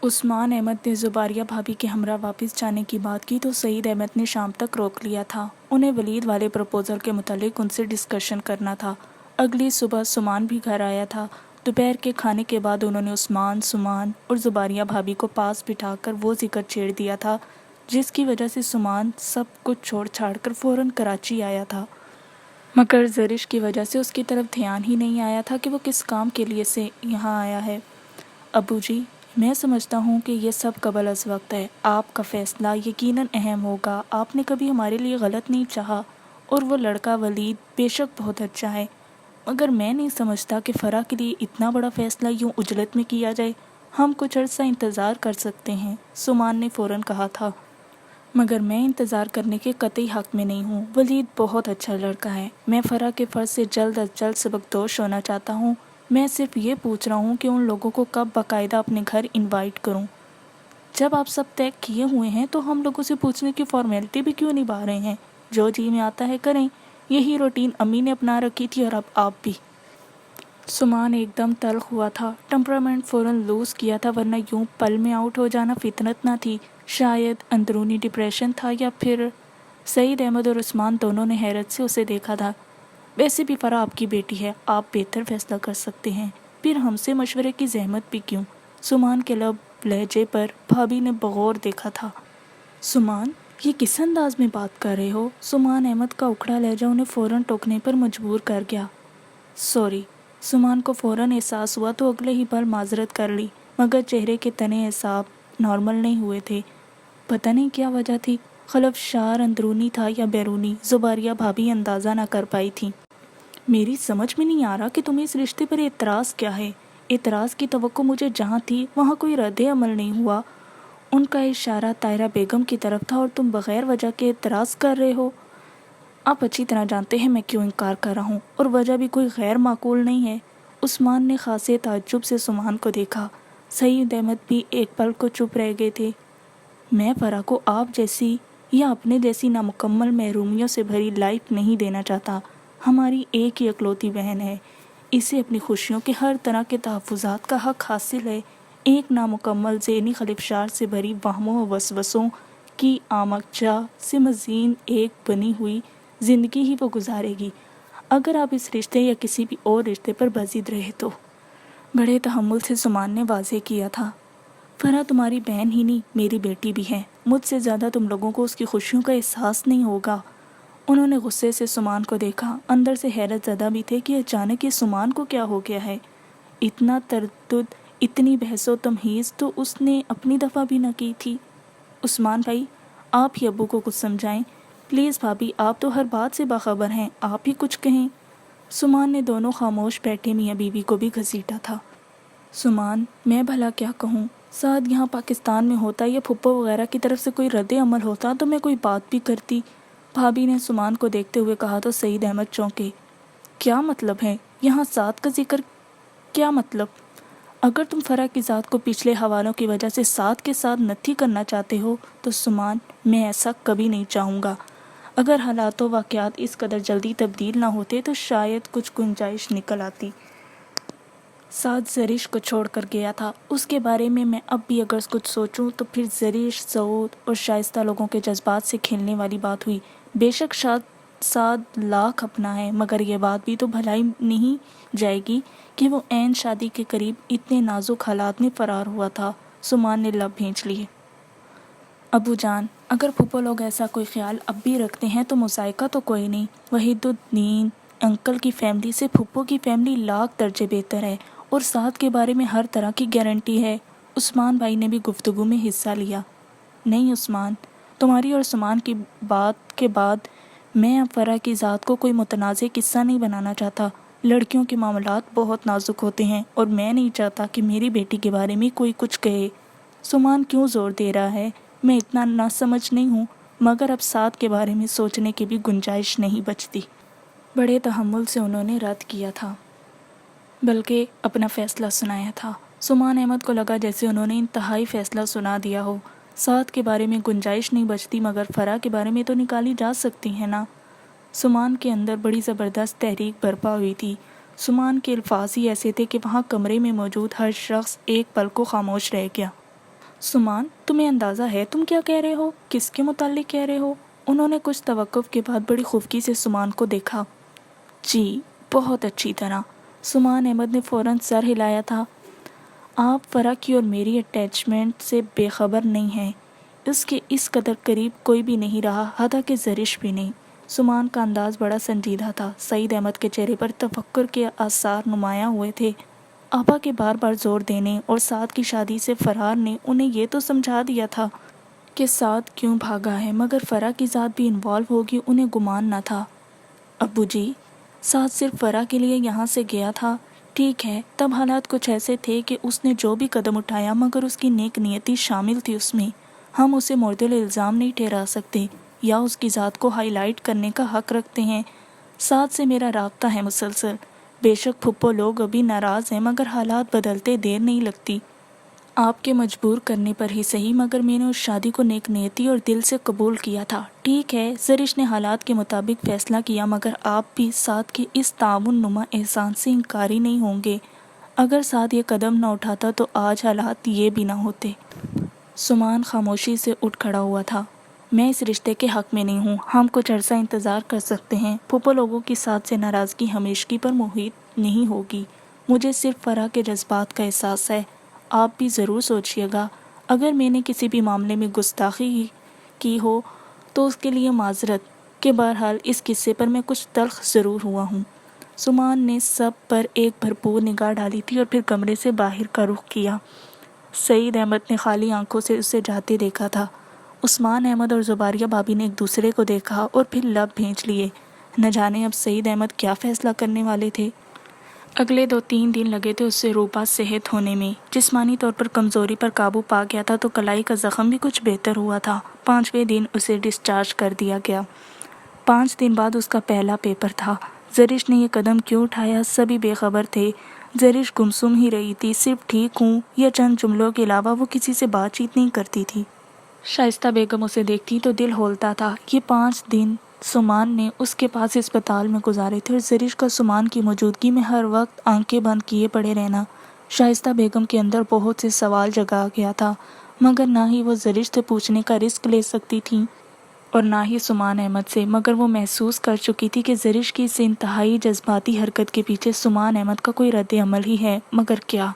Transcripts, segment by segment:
عثمان احمد نے زباریہ بھابھی کے ہمراہ واپس جانے کی بات کی تو سعید احمد نے شام تک روک لیا تھا۔ انہیں ولید والے پروپوزل کے متعلق ان سے ڈسکشن کرنا تھا۔ اگلی صبح سمان بھی گھر آیا تھا۔ دوپہر کے کھانے کے بعد انہوں نے عثمان، سمان اور زباریہ بھابھی کو پاس بٹھا کر وہ ذکر چھیڑ دیا تھا جس کی وجہ سے سمان سب کچھ چھوڑ چھاڑ کر فوراً کراچی آیا تھا، مگر زرش کی وجہ سے اس کی طرف دھیان ہی نہیں آیا تھا کہ وہ کس کام کے لیے سے یہاں آیا ہے۔ ابو جی، میں سمجھتا ہوں کہ یہ سب قبل از وقت ہے۔ آپ کا فیصلہ یقیناً اہم ہوگا۔ آپ نے کبھی ہمارے لیے غلط نہیں چاہا اور وہ لڑکا ولید بے شک بہت اچھا ہے، مگر میں نہیں سمجھتا کہ فرح کے لیے اتنا بڑا فیصلہ یوں عجلت میں کیا جائے۔ ہم کچھ عرصہ انتظار کر سکتے ہیں، سمان نے فوراً کہا تھا۔ مگر میں انتظار کرنے کے قطعی حق میں نہیں ہوں۔ ولید بہت اچھا لڑکا ہے۔ میں فرح کے فرض سے جلد از جلد سبکدوش ہونا چاہتا ہوں۔ میں صرف یہ پوچھ رہا ہوں کہ ان لوگوں کو کب باقاعدہ اپنے گھر انوائٹ کروں۔ جب آپ سب طے کیے ہوئے ہیں تو ہم لوگوں سے پوچھنے کی فارمیلٹی بھی کیوں نبھا رہے ہیں؟ جو جی میں آتا ہے کریں۔ یہی روٹین امی نے اپنا رکھی تھی اور اب آپ بھی۔ سمان ایک دم تلخ ہوا تھا۔ ٹمپرامنٹ فوراً لوز کیا تھا، ورنہ یوں پل میں آؤٹ ہو جانا فطنت نہ تھی، شاید اندرونی ڈپریشن تھا، یا پھر سعید احمد اور عثمان دونوں نے حیرت سے اسے دیکھا تھا۔ ویسے بھی فرح آپ کی بیٹی ہے، آپ بہتر فیصلہ کر سکتے ہیں، پھر ہم سے مشورے کی زحمت بھی کیوں؟ سمان کے لب لہجے پر بھابھی نے بغور دیکھا تھا۔ سمان، یہ کس انداز میں بات کر رہے ہو؟ سمان احمد کا اکھڑا لہجہ انہیں فوراً ٹوکنے پر مجبور کر گیا۔ سوری۔ سمان کو فوراً احساس ہوا تو اگلے ہی پل معذرت کر لی، مگر چہرے کے تنے اعصاب نارمل نہیں ہوئے تھے۔ پتہ نہیں کیا وجہ تھی، خلفشار اندرونی تھا یا بیرونی، زباریہ بھابھی اندازہ نہ کر پائی تھی۔ میری سمجھ میں نہیں آ رہا کہ تمہیں اس رشتے پر اعتراض کیا ہے؟ اعتراض کی توقع مجھے جہاں تھی وہاں کوئی رد عمل نہیں ہوا۔ ان کا اشارہ طاہرہ بیگم کی طرف تھا اور تم بغیر وجہ کے اعتراض کر رہے ہو۔ آپ اچھی طرح جانتے ہیں میں کیوں انکار کر رہا ہوں، اور وجہ بھی کوئی غیر معقول نہیں ہے۔ عثمان نے خاصے تعجب سے سمان کو دیکھا۔ سعید احمد بھی ایک پل کو چپ رہ گئے تھے۔ میں فرح کو آپ جیسی یا اپنے جیسی نامکمل محرومیوں سے بھری لائف نہیں دینا چاہتا۔ ہماری ایک ہی اکلوتی بہن ہے، اسے اپنی خوشیوں کے ہر طرح کے تحفظات کا حق حاصل ہے۔ ایک نامکمل ذہنی خلفشار سے بھری وہموں و وسوسوں کی آماچہ سے مزین ایک بنی ہوئی زندگی ہی وہ گزارے گی اگر آپ اس رشتے یا کسی بھی اور رشتے پر بضد رہے تو۔ بڑے تحمل سے سمان نے واضح کیا تھا، فرح تمہاری بہن ہی نہیں، میری بیٹی بھی ہے۔ مجھ سے زیادہ تم لوگوں کو اس کی خوشیوں کا احساس نہیں ہوگا۔ انہوں نے غصے سے سمان کو دیکھا، اندر سے حیرت زدہ بھی تھے کہ اچانک یہ سمان کو کیا ہو گیا ہے۔ اتنا تردد، اتنی بحث و تمہیز تو اس نے اپنی دفعہ بھی نہ کی تھی۔ عثمان بھائی، آپ ہی ابو کو کچھ سمجھائیں پلیز۔ بھابھی، آپ تو ہر بات سے باخبر ہیں، آپ ہی کچھ کہیں۔ سمان نے دونوں خاموش بیٹھے میاں بیوی کو بھی گھسیٹا تھا۔ سمان، میں بھلا کیا کہوں؟ سعد یہاں پاکستان میں ہوتا یا پھپھو وغیرہ کی طرف سے کوئی رد عمل ہوتا تو میں کوئی بات بھی کرتی۔ بھابھی نے سمان کو دیکھتے ہوئے کہا تو سعید احمد چونکے۔ کیا مطلب ہے یہاں سعد کا ذکر؟ کیا مطلب؟ اگر تم فرح کی ذات کو پچھلے حوالوں کی وجہ سے سعد کے ساتھ نتھی کرنا چاہتے ہو تو سمان، میں ایسا کبھی نہیں چاہوں گا۔ اگر حالات و واقعات اس قدر جلدی تبدیل نہ ہوتے تو شاید کچھ گنجائش نکل آتی۔ سعد زرش کو چھوڑ کر گیا تھا، اس کے بارے میں اب بھی اگر کچھ سوچوں تو پھر زرش، سعود اور شائستہ لوگوں کے جذبات سے کھیلنے والی بات ہوئی۔ بے شک سعد لاکھ اپنا ہے، مگر یہ بات بھی تو بھلائی نہیں جائے گی کہ وہ عین شادی کے قریب اتنے نازک حالات میں فرار ہوا تھا۔ سمان نے لب بھینچ لیے۔ ابو جان، اگر پھپھو لوگ ایسا کوئی خیال اب بھی رکھتے ہیں تو مذائقہ تو کوئی نہیں۔ وحید الدین انکل کی فیملی سے پھپھو کی فیملی لاکھ درجے بہتر ہے، اور سعد کے بارے میں ہر طرح کی گارنٹی ہے۔ عثمان بھائی نے بھی گفتگو میں حصہ لیا۔ نہیں عثمان، تمہاری اور سمان کی بات کے بعد میں اب فرح کی ذات کو کوئی متنازع قصہ نہیں بنانا چاہتا۔ لڑکیوں کے معاملات بہت نازک ہوتے ہیں اور میں نہیں چاہتا کہ میری بیٹی کے بارے میں کوئی کچھ کہے۔ سمان کیوں زور دے رہا ہے؟ میں اتنا نہ سمجھ نہیں ہوں، مگر اب سعد کے بارے میں سوچنے کی بھی گنجائش نہیں بچتی۔ بڑے تحمل سے انہوں نے رد کیا تھا، بلکہ اپنا فیصلہ سنایا تھا۔ سمان احمد کو لگا جیسے انہوں نے انتہائی فیصلہ سنا دیا ہو۔ سعد کے بارے میں گنجائش نہیں بچتی، مگر فرح کے بارے میں تو نکالی جا سکتی ہے نا۔ سمان کے اندر بڑی زبردست تحریک برپا ہوئی تھی۔ سمان کے الفاظ ہی ایسے تھے کہ وہاں کمرے میں موجود ہر شخص ایک پل کو خاموش رہ گیا۔ سمان، تمہیں اندازہ ہے تم کیا کہہ رہے ہو؟ کس کے متعلق کہہ رہے ہو؟ انہوں نے کچھ توقف کے بعد بڑی خفگی سے سمان کو دیکھا۔ جی بہت اچھی طرح۔ سمان احمد نے فوراً سر ہلایا تھا۔ آپ فرح کی اور میری اٹیچمنٹ سے بے خبر نہیں ہیں۔ اس کے اس قدر قریب کوئی بھی نہیں رہا، حتیٰ کہ زرش بھی نہیں۔ سمان کا انداز بڑا سنجیدہ تھا۔ سعید احمد کے چہرے پر تفکر کے آثار نمایاں ہوئے تھے۔ آپا کے بار بار زور دینے اور سعد کی شادی سے فرار نے انہیں یہ تو سمجھا دیا تھا کہ سعد کیوں بھاگا ہے، مگر فرح کی ذات بھی انوالو ہوگی انہیں گمان نہ تھا۔ ابو جی، سعد صرف فرح کے لیے یہاں سے گیا تھا۔ ٹھیک ہے، تب حالات کچھ ایسے تھے کہ اس نے جو بھی قدم اٹھایا مگر اس کی نیک نیتی شامل تھی اس میں۔ ہم اسے مورد الزام نہیں ٹھہرا سکتے یا اس کی ذات کو ہائی لائٹ کرنے کا حق رکھتے ہیں۔ سعد سے میرا رابطہ ہے مسلسل۔ بے شک پھپھو لوگ ابھی ناراض ہیں مگر حالات بدلتے دیر نہیں لگتی۔ آپ کے مجبور کرنے پر ہی صحیح، مگر میں نے اس شادی کو نیک نیتی اور دل سے قبول کیا تھا۔ ٹھیک ہے، زرش نے حالات کے مطابق فیصلہ کیا مگر آپ بھی سعد کے اس تعاون نما احسان سے انکاری نہیں ہوں گے۔ اگر سعد یہ قدم نہ اٹھاتا تو آج حالات یہ بھی نہ ہوتے۔ سمان خاموشی سے اٹھ کھڑا ہوا تھا۔ میں اس رشتے کے حق میں نہیں ہوں۔ ہم کچھ عرصہ انتظار کر سکتے ہیں۔ پھپھو لوگوں کی سعد سے ناراضگی ہمیشگی پر محیط نہیں ہوگی۔ مجھے صرف فرح کے جذبات کا احساس ہے۔ آپ بھی ضرور سوچئے گا، اگر میں نے کسی بھی معاملے میں گستاخی کی ہو تو اس کے لیے معذرت، کہ بہرحال اس قصے پر میں کچھ تلخ ضرور ہوا ہوں۔ سمان نے سب پر ایک بھرپور نگاہ ڈالی تھی اور پھر کمرے سے باہر کا رخ کیا۔ سعید احمد نے خالی آنکھوں سے اسے جاتے دیکھا تھا۔ عثمان احمد اور زباریہ بھابی نے ایک دوسرے کو دیکھا اور پھر لب بھینچ لیے۔ نہ جانے اب سعید احمد کیا فیصلہ کرنے والے تھے۔ اگلے 2-3 دن لگے تھے اسے روبہ صحت ہونے میں۔ جسمانی طور پر کمزوری پر قابو پا گیا تھا تو کلائی کا زخم بھی کچھ بہتر ہوا تھا۔ 5ویں دن اسے ڈسچارج کر دیا گیا۔ 5 دن بعد اس کا پہلا پیپر تھا۔ زرش نے یہ قدم کیوں اٹھایا سبھی بے خبر تھے۔ زرش گمسم ہی رہی تھی، صرف ٹھیک ہوں یا چند جملوں کے علاوہ وہ کسی سے بات چیت نہیں کرتی تھی۔ شائستہ بیگم اسے دیکھتی تو دل ہولتا تھا۔ یہ 5 دن سمان نے اس کے پاس اسپتال میں گزارے تھے اور زرش کا سمان کی موجودگی میں ہر وقت آنکھیں بند کیے پڑے رہنا شائستہ بیگم کے اندر بہت سے سوال جگا گیا تھا، مگر نہ ہی وہ زرش سے پوچھنے کا رسک لے سکتی تھی اور نہ ہی سمان احمد سے، مگر وہ محسوس کر چکی تھی کہ زرش کی اس انتہائی جذباتی حرکت کے پیچھے سمان احمد کا کوئی رد عمل ہی ہے، مگر کیا؟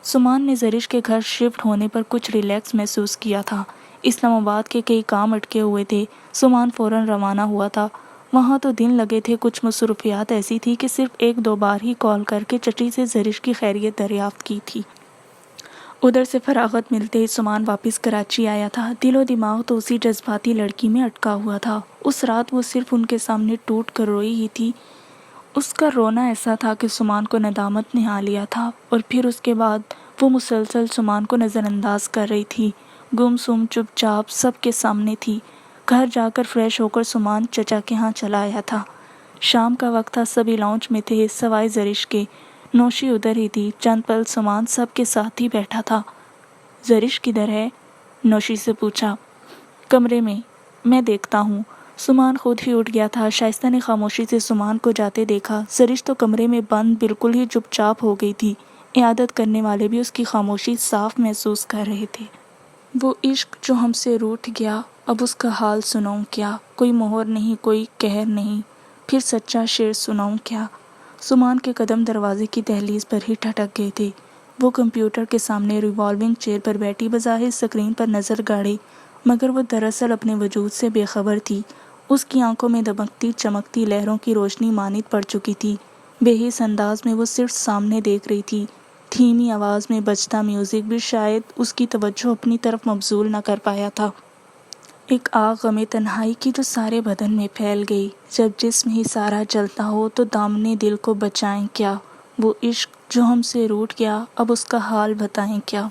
سمان نے زرش کے گھر شفٹ ہونے پر کچھ ریلیکس محسوس کیا تھا۔ اسلام آباد کے کئی کام اٹکے ہوئے تھے۔ سمان فوراً روانہ ہوا تھا۔ وہاں تو دن لگے تھے، کچھ مصروفیات ایسی تھی کہ صرف 1-2 بار ہی کال کر کے چچی سے زرش کی خیریت دریافت کی تھی۔ ادھر سے فراغت ملتے ہی سمان واپس کراچی آیا تھا۔ دل و دماغ تو اسی جذباتی لڑکی میں اٹکا ہوا تھا۔ اس رات وہ صرف ان کے سامنے ٹوٹ کر روئی ہی تھی۔ اس کا رونا ایسا تھا کہ سمان کو ندامت نے ہا لیا تھا، اور پھر اس کے بعد وہ مسلسل سمان کو نظر انداز کر رہی تھی، گم سم چپ چاپ سب کے سامنے تھی۔ گھر جا کر فریش ہو کر سمان چچا کے ہاں چلا آیا تھا۔ شام کا وقت تھا، سبھی لاؤنج میں تھے سوائے زرش کے۔ نوشی ادھر ہی تھی، چند پل سمان سب کے ساتھ ہی بیٹھا تھا۔ زرش کدھر ہے؟ نوشی سے پوچھا۔ کمرے میں دیکھتا ہوں۔ سمان خود ہی اٹھ گیا تھا۔ شائستہ نے خاموشی سے سمان کو جاتے دیکھا۔ زرش تو کمرے میں بند بالکل ہی چپ چاپ ہو گئی تھی۔ عیادت کرنے والے بھی اس کی خاموشی صاف محسوس کر رہے تھے۔ وہ عشق جو ہم سے روٹھ گیا، اب اس کا حال سناؤں کیا؟ کوئی مہر نہیں، کوئی قہر نہیں، پھر سچا شعر سناؤں کیا؟ سمان کے قدم دروازے کی دہلیز پر ہی ٹھٹک گئے تھے۔ وہ کمپیوٹر کے سامنے ریوالونگ چیئر پر بیٹھی بظاہر اسکرین پر نظر گاڑے، مگر وہ دراصل اپنے وجود سے بے خبر تھی۔ اس کی آنکھوں میں دمکتی چمکتی لہروں کی روشنی مانند پڑ چکی تھی۔ بے حس انداز میں وہ صرف سامنے دیکھ رہی تھی۔ دھیمی آواز میں بجتا میوزک بھی شاید اس کی توجہ اپنی طرف مبذول نہ کر پایا تھا۔ ایک آگ غم تنہائی کی جو سارے بدن میں پھیل گئی۔ جب جسم ہی سارا جلتا ہو تو دامنے دل کو بچائیں کیا؟ وہ عشق جو ہم سے روٹھ گیا، اب اس کا حال بتائیں کیا؟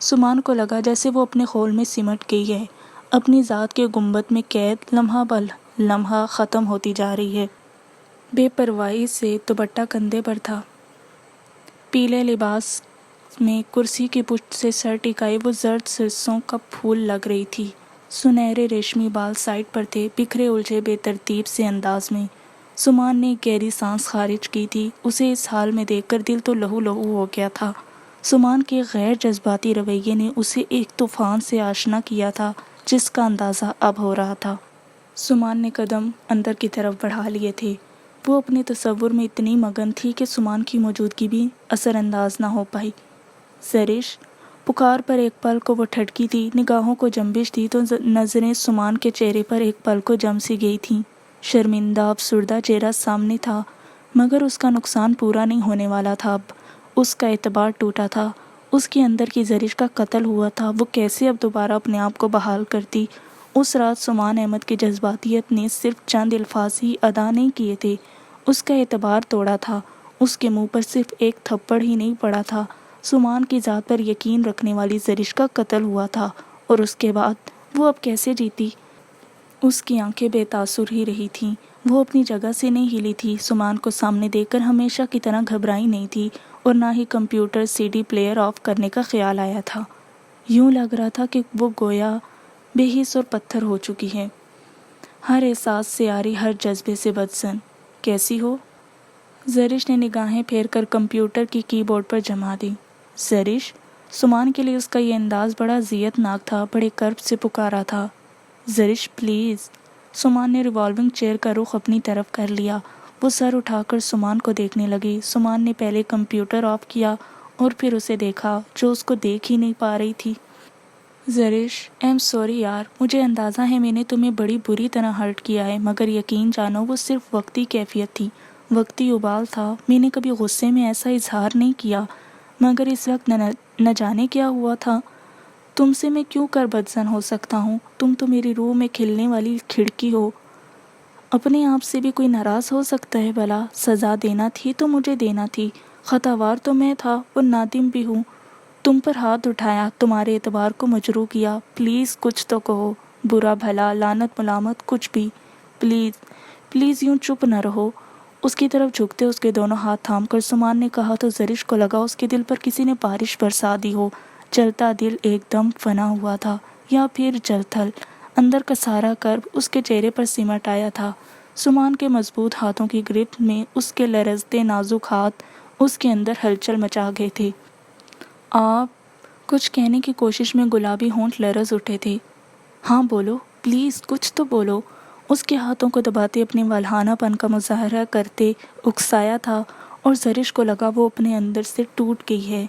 سمان کو لگا جیسے وہ اپنے خول میں سمٹ گئی ہے، اپنی ذات کے گنبد میں قید لمحہ بہ لمحہ ختم ہوتی جا رہی ہے۔ بے پرواہی سے دوپٹہ کندھے پر تھا۔ پیلے لباس میں کرسی کی پشت سے سر ٹکائے وہ زرد سرسوں کا پھول لگ رہی تھی۔ سنہرے ریشمی بال سائڈ پر تھے، بکھرے الجھے بے ترتیب سے انداز میں۔ سمان نے ایک گہری سانس خارج کی تھی۔ اسے اس حال میں دیکھ کر دل تو لہو لہو ہو گیا تھا۔ سمان کے غیر جذباتی رویے نے اسے ایک طوفان سے آشنا کیا تھا جس کا اندازہ اب ہو رہا تھا۔ سمان نے قدم اندر کی طرف بڑھا لیے تھے۔ وہ اپنے تصور میں اتنی مگن تھی کہ سمان کی موجودگی بھی اثر انداز نہ ہو پائی۔ زرش پکار پر ایک پل کو وہ ٹھٹکی تھی، نگاہوں کو جنبش دی تو نظریں سمان کے چہرے پر ایک پل کو جم سی گئی تھیں۔ شرمندہ افسردہ چہرہ سامنے تھا، مگر اس کا نقصان پورا نہیں ہونے والا تھا۔ اب اس کا اعتبار ٹوٹا تھا، اس کے اندر کی زرش کا قتل ہوا تھا۔ وہ کیسے اب دوبارہ اپنے آپ کو بحال کرتی؟ اس رات سمان احمد کی جذباتیت نے صرف چند الفاظ ہی ادا نہیں کیے تھے، اس کا اعتبار توڑا تھا۔ اس کے منہ پر صرف ایک تھپڑ ہی نہیں پڑا تھا، سمان کی ذات پر یقین رکھنے والی زرش کا قتل ہوا تھا، اور اس کے بعد وہ اب کیسے جیتی؟ اس کی آنکھیں بے تاثر ہی رہی تھیں، وہ اپنی جگہ سے نہیں ہلی تھی۔ سمان کو سامنے دیکھ کر ہمیشہ کی طرح گھبرائی نہیں تھی، اور نہ ہی کمپیوٹر سی ڈی پلیئر آف کرنے کا خیال آیا تھا۔ یوں لگ رہا تھا کہ وہ گویا بے حس اور پتھر ہو چکی ہے، ہر احساس سے آری، ہر جذبے سے بدزن۔ کیسی ہو؟ زرش نے نگاہیں پھیر کر کمپیوٹر کی کی بورڈ پر جما دی۔ زرش، سمان کے لیے اس کا یہ انداز بڑا اذیت ناک تھا، بڑے کرب سے پکارا تھا۔ زرش پلیز۔ سمان نے ریوالونگ چیئر کا رخ اپنی طرف کر لیا۔ وہ سر اٹھا کر سمان کو دیکھنے لگی۔ سمان نے پہلے کمپیوٹر آف کیا اور پھر اسے دیکھا جو اس کو دیکھ ہی نہیں پا رہی تھی۔ زرش، ایم سوری یار، مجھے اندازہ ہے میں نے تمہیں بڑی بری طرح ہرٹ کیا ہے، مگر یقین جانو وہ صرف وقتی کیفیت تھی، وقتی ابال تھا۔ میں نے کبھی غصے میں ایسا اظہار نہیں کیا، مگر اس وقت نہ جانے کیا ہوا تھا۔ تم سے میں کیوں کر بدزن ہو سکتا ہوں؟ تم تو میری روح میں کھلنے والی کھڑکی ہو۔ اپنے آپ سے بھی کوئی ناراض ہو سکتا ہے بھلا؟ سزا دینا تھی تو مجھے دینا تھی، خطاوار تو میں تھا اور نادم بھی ہوں۔ تم پر ہاتھ اٹھایا، تمہارے اعتبار کو مجروح کیا، پلیز کچھ تو کہو، برا بھلا، لعنت ملامت، کچھ بھی، پلیز پلیز یوں چپ نہ رہو۔ اس کی طرف جھکتے اس کے دونوں ہاتھ تھام کر سمان نے کہا تو زرش کو لگا اس کے دل پر کسی نے بارش برسا دی ہو۔ جلتا دل ایک دم فنا ہوا تھا، یا پھر جل تھل، اندر کا سارا کرب اس کے چہرے پر سمٹ آیا تھا۔ سمان کے مضبوط ہاتھوں کی گرفت میں اس کے لرزتے نازک ہاتھ اس کے اندر ہلچل مچا گئے تھے۔ آپ، کچھ کہنے کی کوشش میں گلابی ہونٹ لرز اٹھے تھے۔ ہاں بولو، پلیز کچھ تو بولو۔ اس کے ہاتھوں کو دباتے اپنے والہانہ پن کا مظاہرہ کرتے اکسایا تھا، اور زرش کو لگا وہ اپنے اندر سے ٹوٹ گئی ہے۔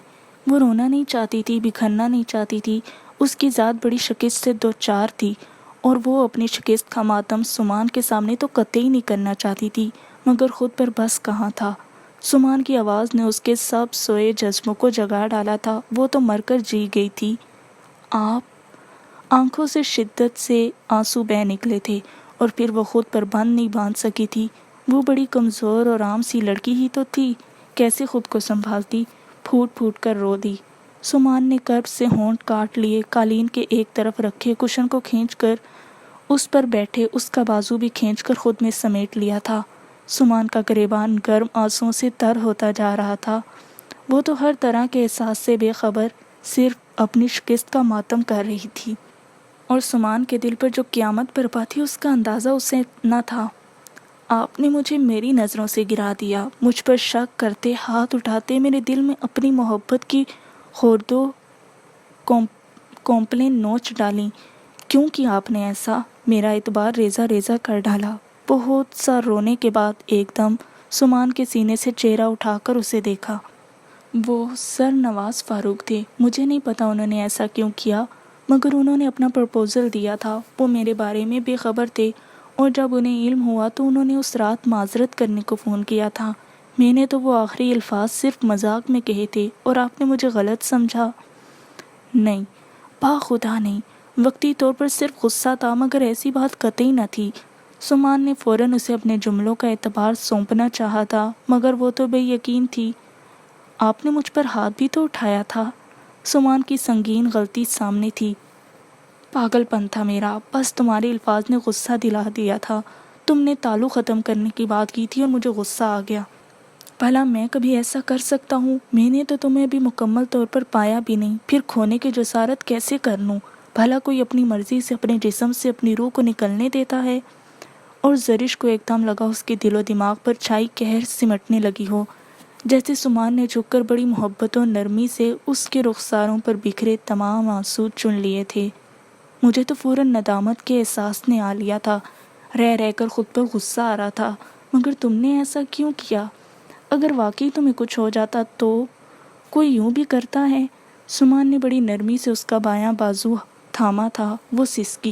وہ رونا نہیں چاہتی تھی، بکھرنا نہیں چاہتی تھی، اس کی ذات بڑی شکست سے دوچار تھی، اور وہ اپنی شکست کا ماتم سمان کے سامنے تو قطعی نہیں کرنا چاہتی تھی، مگر خود پر بس کہاں تھا۔ سمان کی آواز نے اس کے سب سوئے جذبوں کو جگا ڈالا تھا، وہ تو مر کر جی گئی تھی۔ آپ، آنکھوں سے شدت سے آنسو بہہ نکلے تھے، اور پھر وہ خود پر بند نہیں باندھ سکی تھی۔ وہ بڑی کمزور اور عام سی لڑکی ہی تو تھی، کیسے خود کو سنبھالتی؟ پھوٹ پھوٹ کر رو دی۔ سمان نے کرب سے ہونٹ کاٹ لیے، قالین کے ایک طرف رکھے کشن کو کھینچ کر اس پر بیٹھے، اس کا بازو بھی کھینچ کر خود میں سمیٹ لیا تھا۔ سمان کا گریبان گرم آنسوؤں سے تر ہوتا جا رہا تھا۔ وہ تو ہر طرح کے احساس سے بے خبر صرف اپنی شکست کا ماتم کر رہی تھی، اور سمان کے دل پر جو قیامت برپا تھی اس کا اندازہ اسے نہ تھا۔ آپ نے مجھے میری نظروں سے گرا دیا، مجھ پر شک کرتے، ہاتھ اٹھاتے، میرے دل میں اپنی محبت کی خوردو کومپلیں نوچ ڈالیں۔ کیوں کیا آپ نے ایسا؟ میرا اعتبار ریزہ ریزہ کر ڈالا۔ بہت سا رونے کے بعد ایک دم سمان کے سینے سے چہرہ اٹھا کر اسے دیکھا۔ وہ سر نواز فاروق تھے۔ مجھے نہیں پتا انہوں نے ایسا کیوں کیا، مگر انہوں نے اپنا پرپوزل دیا تھا، وہ میرے بارے میں بے خبر تھے، اور جب انہیں علم ہوا تو انہوں نے اس رات معذرت کرنے کو فون کیا تھا۔ میں نے تو وہ آخری الفاظ صرف مذاق میں کہے تھے، اور آپ نے مجھے غلط سمجھا۔ نہیں، باخدا نہیں، وقتی طور پر صرف غصہ تھا، مگر ایسی بات قطعی نہ تھی۔ سمان نے فوراً اسے اپنے جملوں کا اعتبار سونپنا چاہا تھا، مگر وہ تو بے یقین تھی۔ آپ نے مجھ پر ہاتھ بھی تو اٹھایا تھا۔ سمان کی سنگین غلطی سامنے تھی۔ پاگل پن تھا میرا، بس تمہارے الفاظ نے غصہ دلا دیا تھا۔ تم نے تعلق ختم کرنے کی بات کی تھی اور مجھے غصہ آ گیا۔ بھلا میں کبھی ایسا کر سکتا ہوں؟ میں نے تو تمہیں ابھی مکمل طور پر پایا بھی نہیں، پھر کھونے کی جسارت کیسے کر لوں؟ بھلا کوئی اپنی مرضی سے اپنے جسم سے اپنی روح کو نکلنے دیتا ہے؟ اور زرش کو ایک دم لگا اس کے دل و دماغ پر چھائی قہر سمٹنے لگی ہو، جیسے سمان نے جھک کر بڑی محبت و نرمی سے اس کے رخساروں پر بکھرے تمام آنسو چن لیے تھے۔ مجھے تو فوراً ندامت کے احساس نے آ لیا تھا، رہ رہ کر خود پر غصہ آ رہا تھا، مگر تم نے ایسا کیوں کیا؟ اگر واقعی تمہیں کچھ ہو جاتا تو کوئی یوں بھی کرتا ہے؟ سمان نے بڑی نرمی سے اس کا بایاں بازو تھاما تھا۔ وہ سسکی،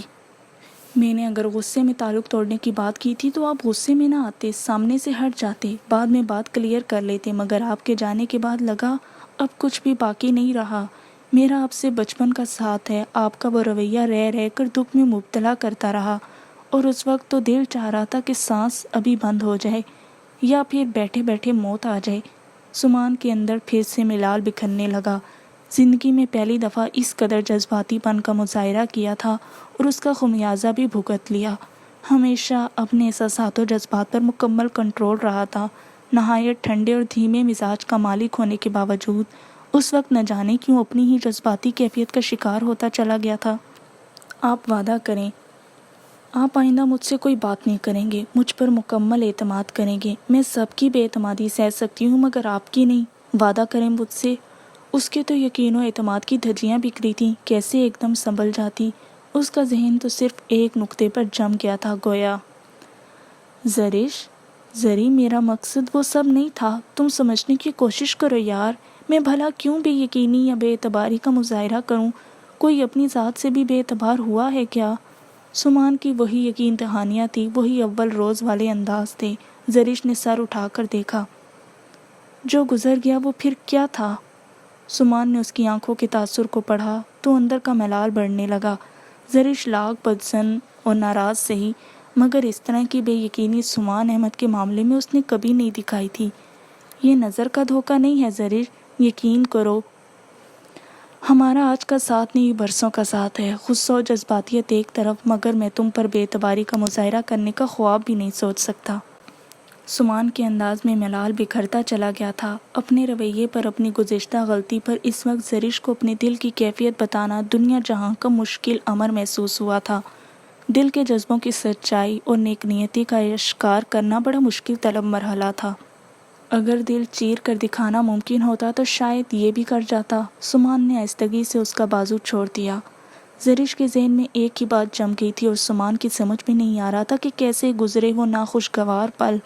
میں نے اگر غصے میں تعلق توڑنے کی بات کی تھی تو آپ غصے میں نہ آتے، سامنے سے ہٹ جاتے، بعد میں بات کلیئر کر لیتے، مگر آپ کے جانے کے بعد لگا اب کچھ بھی باقی نہیں رہا۔ میرا آپ سے بچپن کا ساتھ ہے، آپ کا وہ رویہ رہ رہ کر دکھ میں مبتلا کرتا رہا، اور اس وقت تو دل چاہ رہا تھا کہ سانس ابھی بند ہو جائے یا پھر بیٹھے بیٹھے موت آ جائے۔ سمان کے اندر پھر سے ملال بکھرنے لگا۔ زندگی میں پہلی دفعہ اس قدر جذباتی پن کا مظاہرہ کیا تھا اور اس کا خمیازہ بھی بھگت لیا۔ ہمیشہ اپنے احساسات و جذبات پر مکمل کنٹرول رہا تھا، نہایت ٹھنڈے اور دھیمے مزاج کا مالک ہونے کے باوجود اس وقت نہ جانے کیوں اپنی ہی جذباتی کیفیت کا شکار ہوتا چلا گیا تھا۔ آپ وعدہ کریں آپ آئندہ مجھ سے کوئی بات نہیں کریں گے، مجھ پر مکمل اعتماد کریں گے۔ میں سب کی بے اعتمادی سہ سکتی ہوں مگر آپ کی نہیں، وعدہ کریں مجھ سے۔ اس کے تو یقین و اعتماد کی دھجیاں بکھری تھیں، کیسے ایک دم سنبھل جاتی۔ اس کا ذہن تو صرف ایک نقطے پر جم گیا تھا، گویا زری میرا مقصد وہ سب نہیں تھا، تم سمجھنے کی کوشش کرو یار، میں بھلا کیوں بے یقینی یا بے اعتباری کا مظاہرہ کروں؟ کوئی اپنی ذات سے بھی بے اعتبار ہوا ہے کیا؟ سمان کی وہی یقین دہانیاں تھی، وہی اول روز والے انداز تھے۔ زرش نے سر اٹھا کر دیکھا۔ جو گزر گیا وہ پھر کیا تھا؟ سمان نے اس کی آنکھوں کے تاثر کو پڑھا تو اندر کا ملال بڑھنے لگا۔ زرش لاکھ بدظن اور ناراض سہی، مگر اس طرح کی بے یقینی سمان احمد کے معاملے میں اس نے کبھی نہیں دکھائی تھی۔ یہ نظر کا دھوکہ نہیں ہے زرش، یقین کرو، ہمارا آج کا ساتھ نہیں برسوں کا ساتھ ہے۔ غصہ و جذباتیت ایک طرف، مگر میں تم پر بے اعتباری کا مظاہرہ کرنے کا خواب بھی نہیں سوچ سکتا۔ سمان کے انداز میں ملال بکھرتا چلا گیا تھا۔ اپنے رویے پر، اپنی گزشتہ غلطی پر اس وقت زرش کو اپنے دل کی کیفیت بتانا دنیا جہاں کا مشکل امر محسوس ہوا تھا۔ دل کے جذبوں کی سچائی اور نیک نیتی کا اشکار کرنا بڑا مشکل طلب مرحلہ تھا۔ اگر دل چیر کر دکھانا ممکن ہوتا تو شاید یہ بھی کر جاتا۔ سمان نے آہستگی سے اس کا بازو چھوڑ دیا۔ زرش کے ذہن میں ایک ہی بات جم گئی تھی اور سمان کی سمجھ میں نہیں آ رہا تھا کہ کیسے گزرے وہ ناخوشگوار پل،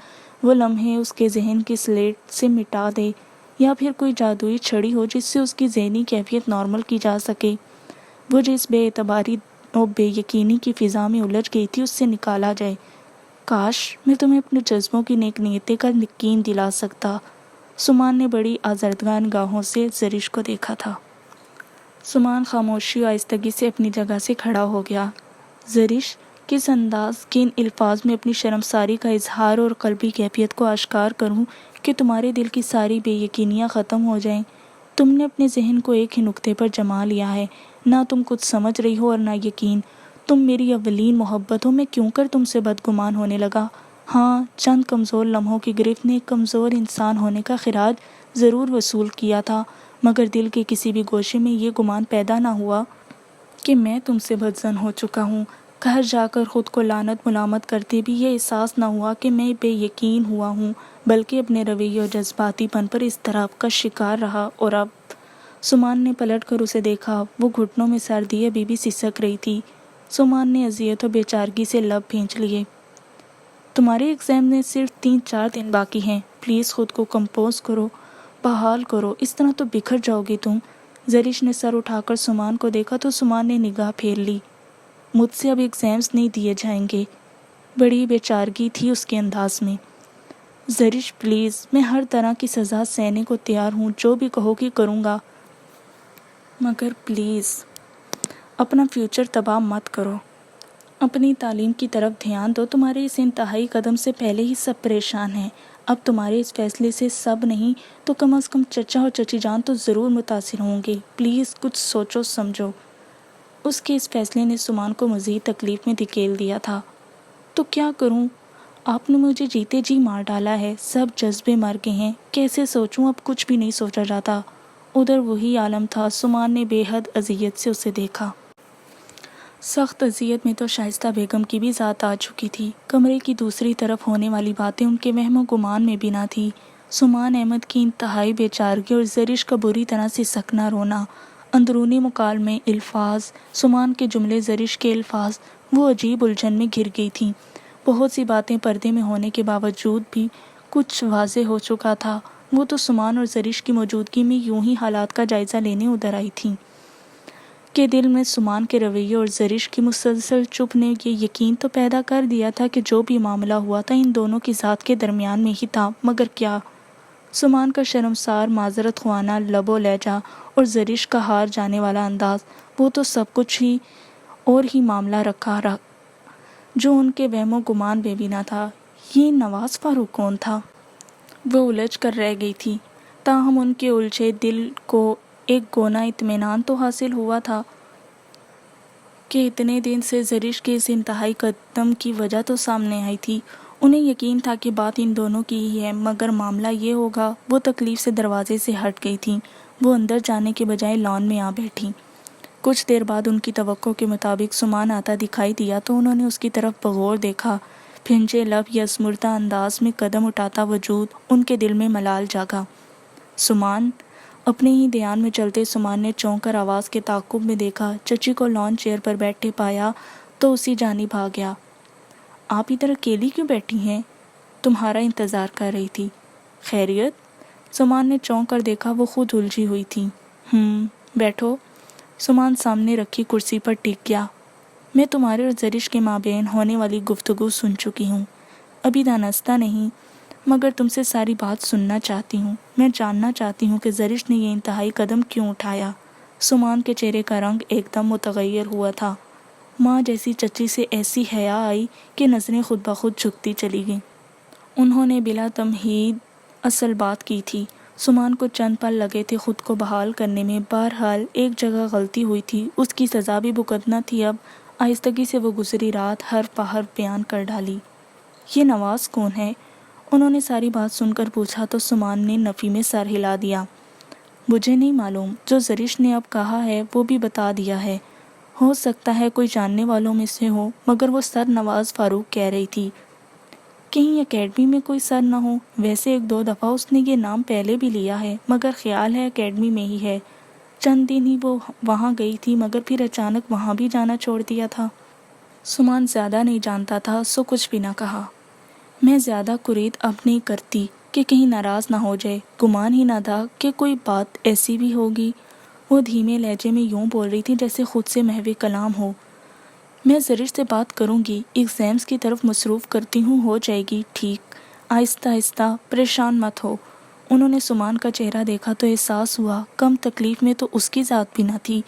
وہ لمحے اس کے ذہن کی سلیٹ سے مٹا دے، یا پھر کوئی جادوئی چھڑی ہو جس سے اس کی ذہنی کیفیت نارمل کی جا سکے۔ وہ جس بے اعتباری اور بے یقینی کی فضا میں الجھ گئی تھی اس سے نکالا جائے۔ کاش میں تمہیں اپنے جذبوں کی نیک نیتی کا یقین دلا سکتا۔ سمان نے بڑی آزردگاہ نگاہوں سے زرش کو دیکھا تھا۔ سمان خاموشی و آہستگی سے اپنی جگہ سے کھڑا ہو گیا۔ زرش، کس انداز، کن الفاظ میں اپنی شرمساری کا اظہار اور قلبی کیفیت کو آشکار کروں کہ تمہارے دل کی ساری بے یقینیاں ختم ہو جائیں؟ تم نے اپنے ذہن کو ایک ہی نقطے پر جما لیا ہے، نہ تم کچھ سمجھ رہی ہو اور نہ یقین۔ تم میری اولین محبت ہو، میں کیوں کر تم سے بدگمان ہونے لگا؟ ہاں، چند کمزور لمحوں کی گرفت نے ایک کمزور انسان ہونے کا خراج ضرور وصول کیا تھا، مگر دل کے کسی بھی گوشے میں یہ گمان پیدا نہ ہوا کہ میں تم سے بدظن ہو چکا ہوں۔ گھر جا کر خود کو لعنت ملامت کرتے بھی یہ احساس نہ ہوا کہ میں بے یقین ہوا ہوں، بلکہ اپنے رویے اور جذباتی پن پر اضطراب کا شکار رہا۔ اور اب سمان نے پلٹ کر اسے دیکھا، وہ گھٹنوں میں سر دیے ابھی بھی سسک رہی تھی۔ سمان نے اذیت و بیچارگی سے لب بھینچ لیے۔ تمہارے ایگزام میں صرف 3-4 دن باقی ہیں، پلیز خود کو کمپوز کرو، بحال کرو، اس طرح تو بکھر جاؤ گی تم۔ زرش نے سر اٹھا کر سمان کو دیکھا تو سمان نے نگاہ پھیر لی۔ مجھ سے اب ایگزامز نہیں دیے جائیں گے، بڑی بیچارگی تھی اس کے انداز میں۔ زرش پلیز، میں ہر طرح کی سزا سہنے کو تیار ہوں، جو بھی کہو گی کروں گا، مگر پلیز اپنا فیوچر تباہ مت کرو۔ اپنی تعلیم کی طرف دھیان دو، تمہارے اس انتہائی قدم سے پہلے ہی سب پریشان ہیں۔ اب تمہارے اس فیصلے سے سب نہیں تو کم از کم چچا اور چچی جان تو ضرور متاثر ہوں گے، پلیز کچھ سوچو سمجھو۔ اس کے اس فیصلے نے سمان کو مزید تکلیف میں دھکیل دیا تھا۔ تو کیا کروں؟ آپ نے مجھے جیتے جی مار ڈالا ہے، سب جذبے مر گئے ہیں، کیسے سوچوں؟ اب کچھ بھی نہیں سوچا جاتا۔ ادھر وہی عالم تھا۔ سمان نے بے حد اذیت سے اسے دیکھا۔ سخت اذیت میں تو شائستہ بیگم کی بھی ذات آ چکی تھی۔ کمرے کی دوسری طرف ہونے والی باتیں ان کے وہم و گمان میں بھی نہ تھی۔ سمان احمد کی انتہائی بے چارگی اور زرش کا بری طرح سے سکنا رونا، اندرونی مکالمے، الفاظ، سمان کے جملے، زرش کے الفاظ، وہ عجیب الجھن میں گر گئی تھیں۔ بہت سی باتیں پردے میں ہونے کے باوجود بھی کچھ واضح ہو چکا تھا۔ وہ تو سمان اور زرش کی موجودگی میں یوں ہی حالات کا جائزہ لینے ادھر آئی تھیں کہ دل میں سمان کے رویے اور زرش کی مسلسل چپ نے یہ یقین تو پیدا کر دیا تھا کہ جو بھی معاملہ ہوا تھا ان دونوں کی ذات کے درمیان میں ہی تھا، مگر کیا؟ سمان کا شرمسار معذرت خوانہ لب و لہجہ اور زرش کا ہار جانے والا انداز، وہ تو سب کچھ ہی اور ہی معاملہ رکھا جو ان کے وہم و گمان بے بنا تھا۔ یہ نواز فاروق کون تھا؟ وہ الجھ کر رہ گئی تھی۔ تاہم ان کے الجھے دل کو ایک گونا اطمینان تو حاصل ہوا تھا کہ اتنے دن سے زرش کے اس انتہائی قدم کی وجہ تو سامنے آئی تھی۔ انہیں یقین تھا کہ بات ان دونوں کی ہی ہے، مگر معاملہ یہ ہوگا۔ وہ تکلیف سے دروازے سے ہٹ گئی تھیں۔ وہ اندر جانے کے بجائے لان میں آ بیٹھی۔ کچھ دیر بعد ان کی توقع کے مطابق سمان آتا دکھائی دیا تو انہوں نے اس کی طرف بغور دیکھا۔ بھنجے لب یا اسمردہ انداز میں قدم اٹھاتا وجود ان کے دل میں ملال جاگا۔ سمان! اپنے ہی دھیان میں چلتے سمان نے چونک کر آواز کے تعاقب میں دیکھا۔ چچی کو لان چیئر پر بیٹھے پایا تو اسی جانب آ گیا۔ آپ ادھر اکیلی کیوں بیٹھی ہیں؟ تمہارا انتظار کر رہی تھی۔ خیریت؟ سمان نے چونک کر دیکھا، وہ خود الجھی ہوئی تھی۔ بیٹھو۔ سمان سامنے رکھی کرسی پر ٹک گیا۔ میں تمہارے اور زرش کے مابین ہونے والی گفتگو سن چکی ہوں۔ ابھی دانستہ نہیں، مگر تم سے ساری بات سننا چاہتی ہوں۔ میں جاننا چاہتی ہوں کہ زرش نے یہ انتہائی قدم کیوں اٹھایا۔ سمان کے چہرے کا رنگ ایک دم متغیر ہوا تھا۔ ماں جیسی چچی سے ایسی حیا آئی کہ نظریں خود بخود جھکتی چلی گئیں۔ انہوں نے بلا تمہید اصل بات کی تھی۔ سمان کو چند پل لگے تھے خود کو بحال کرنے میں۔ بہرحال ایک جگہ غلطی ہوئی تھی، اس کی سزا بھی بھگتنا تھی۔ اب آہستگی سے وہ گزری رات حرف بحرف بیان کر ڈالی۔ یہ نواز کون ہے؟ انہوں نے ساری بات سن کر پوچھا تو سمان نے نفی میں سر ہلا دیا۔ مجھے نہیں معلوم، جو زرش نے اب کہا ہے وہ بھی بتا دیا ہے۔ ہو سکتا ہے کوئی جاننے والوں میں سے ہو، مگر وہ سر نواز فاروق کہہ رہی تھی۔ کہیں اکیڈمی میں کوئی سر نہ ہو؟ ویسے ایک دو دفعہ اس نے یہ نام پہلے بھی لیا ہے، مگر خیال ہے اکیڈمی میں ہی ہے۔ چند دن ہی وہ وہاں گئی تھی، مگر پھر اچانک وہاں بھی جانا چھوڑ دیا تھا۔ سمان زیادہ نہیں جانتا تھا، سو کچھ بھی نہ کہا۔ میں زیادہ کرید اب نہیں کرتی کہ کہیں ناراض نہ ہو جائے۔ گمان ہی نہ تھا کہ کوئی بات ایسی بھی ہوگی۔ وہ دھیمے لہجے میں یوں بول رہی تھی جیسے خود سے محو کلام ہو۔ میں زرش سے بات کروں گی، ایگزامز کی طرف مصروف کرتی ہوں، ہو جائے گی ٹھیک۔ آہستہ آہستہ، پریشان مت ہو۔ انہوں نے سمان کا چہرہ دیکھا تو احساس ہوا کم تکلیف میں تو اس کی ذات بھی نہ تھی،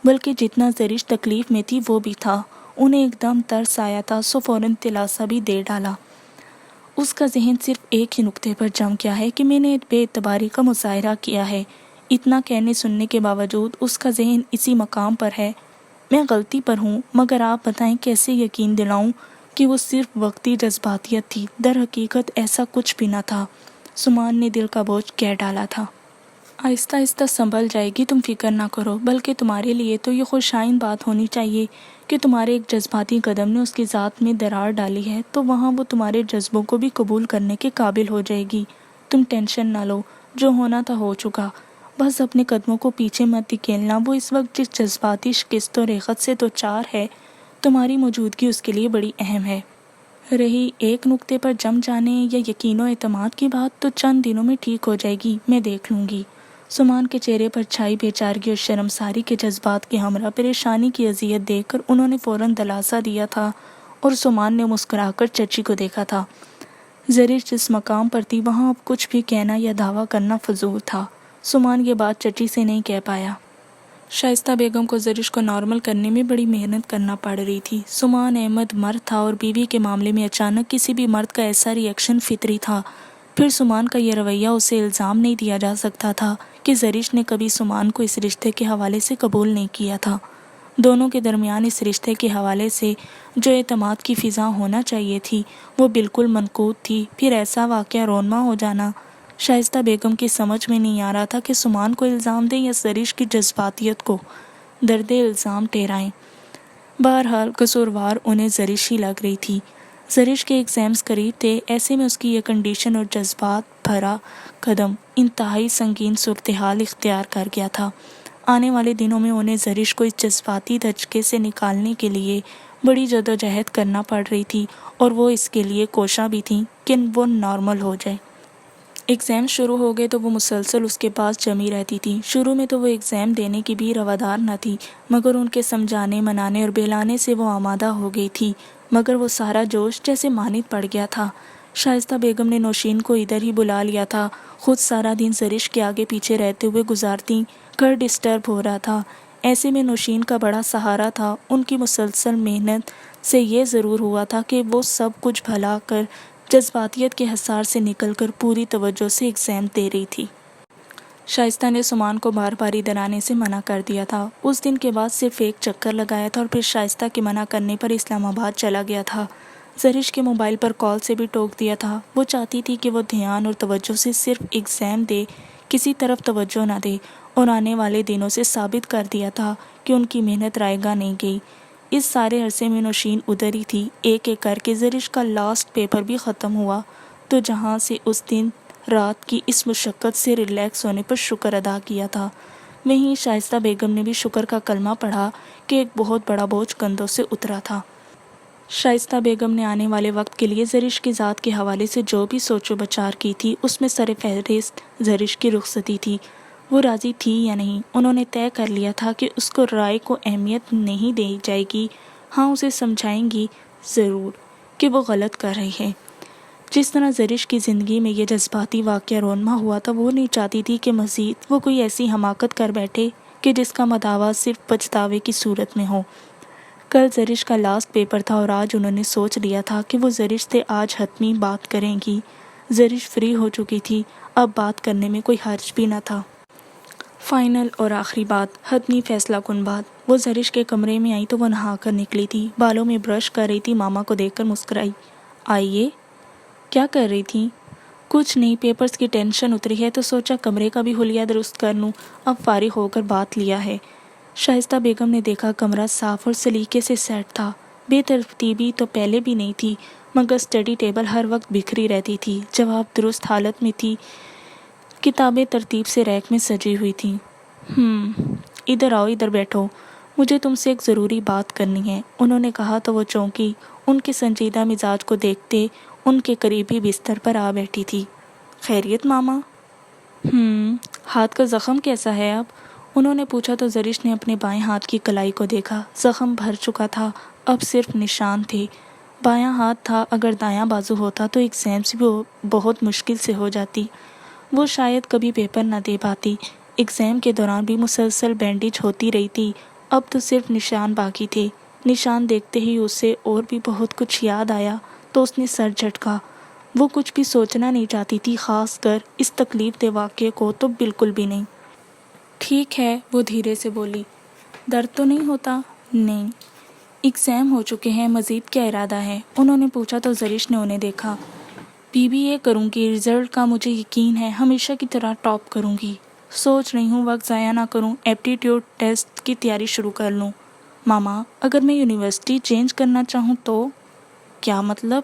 بلکہ جتنا زرش تکلیف میں تھی وہ بھی تھا۔ انہیں ایک دم ترس آیا تھا، سو فوراً دلاسا بھی دے ڈالا۔ اس کا ذہن صرف ایک ہی نقطے پر جم گیا ہے کہ میں نے بے اعتباری کا مظاہرہ کیا ہے۔ اتنا کہنے سننے کے باوجود اس کا ذہن اسی مقام پر ہے۔ میں غلطی پر ہوں، مگر آپ بتائیں کیسے یقین دلاؤں کہ وہ صرف وقتی جذباتیت تھی، در حقیقت ایسا کچھ بھی نہ تھا۔ سمان نے دل کا بوجھ کہہ ڈالا تھا۔ آہستہ آہستہ سنبھل جائے گی، تم فکر نہ کرو، بلکہ تمہارے لیے تو یہ خوشائن بات ہونی چاہیے کہ تمہارے ایک جذباتی قدم نے اس کی ذات میں درار ڈالی ہے، تو وہاں وہ تمہارے جذبوں کو بھی قبول کرنے کے قابل ہو جائے گی۔ تم ٹینشن نہ لو، جو ہونا تھا ہو چکا۔ بس اپنے قدموں کو پیچھے مت دھکیلنا۔ وہ اس وقت جس جذباتی شکست و ریخت سے دوچار ہے، تمہاری موجودگی اس کے لیے بڑی اہم ہے۔ رہی ایک نقطے پر جم جانے یا یقین و اعتماد کی بات، تو چند دنوں میں ٹھیک ہو جائے گی، میں دیکھ لوں گی۔ سمان کے چہرے پر چھائی بے چارگی اور شرمساری کے جذبات کے ہمراہ پریشانی کی اذیت دیکھ کر انہوں نے فوراً دلاسا دیا تھا، اور سمان نے مسکرا کر چچی کو دیکھا تھا۔ زرش جس مقام پر تھی وہاں اب کچھ بھی کہنا یا دعویٰ کرنا فضول تھا۔ سمان یہ بات چچی سے نہیں کہہ پایا۔ شائستہ بیگم کو زرش کو نارمل کرنے میں بڑی محنت کرنا پڑ رہی تھی۔ سمان احمد مرد تھا اور بیوی کے معاملے میں اچانک کسی بھی مرد کا ایسا ری ایکشن فطری تھا۔ پھر سمان کا یہ رویہ اسے الزام نہیں دیا جا سکتا تھا کہ زرش نے کبھی سمان کو اس رشتے کے حوالے سے قبول نہیں کیا تھا۔ دونوں کے درمیان اس رشتے کے حوالے سے جو اعتماد کی فضا ہونا چاہیے تھی وہ بالکل منقوط تھی۔ پھر ایسا واقعہ رونما ہو جانا شائستہ بیگم کی سمجھ میں نہیں آ رہا تھا کہ سمان کو الزام دیں یا زرش کی جذباتیت کو درد الزام ٹھہرائیں۔ بہرحال قصوروار انہیں زرش ہی لگ رہی تھی۔ زرش کے ایگزامز قریب تھے، ایسے میں اس کی یہ کنڈیشن اور جذبات بھرا قدم انتہائی سنگین صورتحال اختیار کر گیا تھا۔ آنے والے دنوں میں انہیں زرش کو اس جذباتی دھچکے سے نکالنے کے لیے بڑی جدوجہد کرنا پڑ رہی تھی، اور وہ اس کے لیے کوشاں بھی تھیں کہ وہ نارمل ہو جائے۔ ایگزام شروع ہو گئے تو وہ مسلسل اس کے پاس جمی رہتی تھی۔ شروع میں تو وہ ایگزام دینے کی بھی روادار نہ تھی، مگر ان کے سمجھانے، منانے اور بہلانے سے وہ آمادہ ہو گئی تھی۔ مگر وہ سارا جوش جیسے مانند پڑ گیا تھا۔ شائستہ بیگم نے نوشین کو ادھر ہی بلا لیا تھا۔ خود سارا دن زرش کے آگے پیچھے رہتے ہوئے گزارتی، گھر ڈسٹرب ہو رہا تھا۔ ایسے میں نوشین کا بڑا سہارا تھا۔ ان کی مسلسل محنت سے یہ ضرور ہوا تھا کہ وہ سب کچھ بھلا کر جذباتیت کے حصار سے نکل کر پوری توجہ سے ایگزام دے رہی تھی۔ شائستہ نے سمان کو بار بار ادھر آنے سے منع کر دیا تھا۔ اس دن کے بعد صرف ایک چکر لگایا تھا اور پھر شائستہ کے منع کرنے پر اسلام آباد چلا گیا تھا۔ زرش کے موبائل پر کال سے بھی ٹوک دیا تھا۔ وہ چاہتی تھی کہ وہ دھیان اور توجہ سے صرف ایگزام دے، کسی طرف توجہ نہ دے، اور آنے والے دنوں سے ثابت کر دیا تھا کہ ان کی محنت رائے گاہ نہیں گئی۔ اس سارے عرصے میں نوشین ادھر ہی تھی۔ ایک ایک کر کے زرش کا لاسٹ پیپر بھی ختم ہوا تو جہاں سے اس دن رات کی اس مشقت سے ریلیکس ہونے پر شکر ادا کیا تھا، وہیں شائستہ بیگم نے بھی شکر کا کلمہ پڑھا کہ ایک بہت بڑا بوجھ کندھوں سے اترا تھا۔ شائستہ بیگم نے آنے والے وقت کے لیے زرش کی ذات کے حوالے سے جو بھی سوچ و بچار کی تھی، اس میں سر فہرست زرش کی رخصتی تھی۔ وہ راضی تھی یا نہیں، انہوں نے طے کر لیا تھا کہ اس کو رائے کو اہمیت نہیں دی جائے گی۔ ہاں، اسے سمجھائیں گی ضرور کہ وہ غلط کر رہی ہے۔ جس طرح زرش کی زندگی میں یہ جذباتی واقعہ رونما ہوا تھا، وہ نہیں چاہتی تھی کہ مزید وہ کوئی ایسی حماقت کر بیٹھے کہ جس کا مداوع صرف پچھتاوے کی صورت میں ہو۔ کل زرش کا لاسٹ پیپر تھا اور آج انہوں نے سوچ لیا تھا کہ وہ زرش سے آج حتمی بات کریں گی۔ زرش فری ہو چکی تھی، اب بات کرنے میں کوئی حرج بھی نہ تھا۔ فائنل اور آخری بات، حتمی فیصلہ کن بات۔ وہ زرش کے کمرے میں آئی تو وہ نہا کر نکلی تھی، بالوں میں برش کر رہی تھی۔ ماما کو دیکھ کر مسکرائی۔ آئیے۔ کیا کر رہی تھی؟ کچھ نہیں، پیپرز کی ٹینشن اتری ہے تو سوچا کمرے کا بھی حلیہ درست کر لوں، اب فارغ ہو کر بات لیا ہے۔ شائستہ بیگم نے دیکھا کمرہ صاف اور سلیقے سے سیٹ تھا۔ بے ترتیبی تو پہلے بھی نہیں تھی، مگر اسٹڈی ٹیبل ہر وقت بکھری رہتی تھی، جواب درست حالت میں تھی، کتابیں ترتیب سے ریک میں سجی ہوئی تھیں۔ ادھر آؤ، ادھر بیٹھو، مجھے تم سے ایک ضروری بات کرنی ہے، انہوں نے کہا تو وہ چونکی۔ ان کے سنجیدہ مزاج کو دیکھتے ان کے قریبی بستر پر آ بیٹھی تھی۔ خیریت ماما؟ ہاتھ کا زخم کیسا ہے اب؟ انہوں نے پوچھا تو زرش نے اپنے بائیں ہاتھ کی کلائی کو دیکھا۔ زخم بھر چکا تھا، اب صرف نشان تھے۔ بایاں ہاتھ تھا، اگر دایاں بازو ہوتا تو ایگزامس بھی بہت مشکل سے ہو جاتی۔ وہ شاید کبھی پیپر نہ دے پاتی۔ ایگزام کے دوران بھی مسلسل بینڈیج ہوتی رہی تھی، اب تو صرف نشان باقی تھے۔ نشان دیکھتے ہی اسے اور بھی بہت کچھ یاد آیا تو اس نے سر جھٹکا۔ وہ کچھ بھی سوچنا نہیں چاہتی تھی، خاص کر اس تکلیف دہ واقعے کو تو بالکل بھی نہیں۔ ٹھیک ہے، وہ دھیرے سے بولی۔ درد تو نہیں ہوتا؟ نہیں۔ ایگزام ہو چکے ہیں، مزید کیا ارادہ ہے؟ انہوں نے پوچھا تو زرش نے انہیں دیکھا۔ BBA کروں گی، رزلٹ کا مجھے یقین ہے، ہمیشہ کی طرح ٹاپ کروں گی۔ سوچ رہی ہوں وقت ضائع نہ کروں، ایپٹیٹیوڈ ٹیسٹ کی تیاری شروع کر لوں۔ ماما، اگر میں یونیورسٹی چینج کرنا چاہوں تو؟ کیا مطلب؟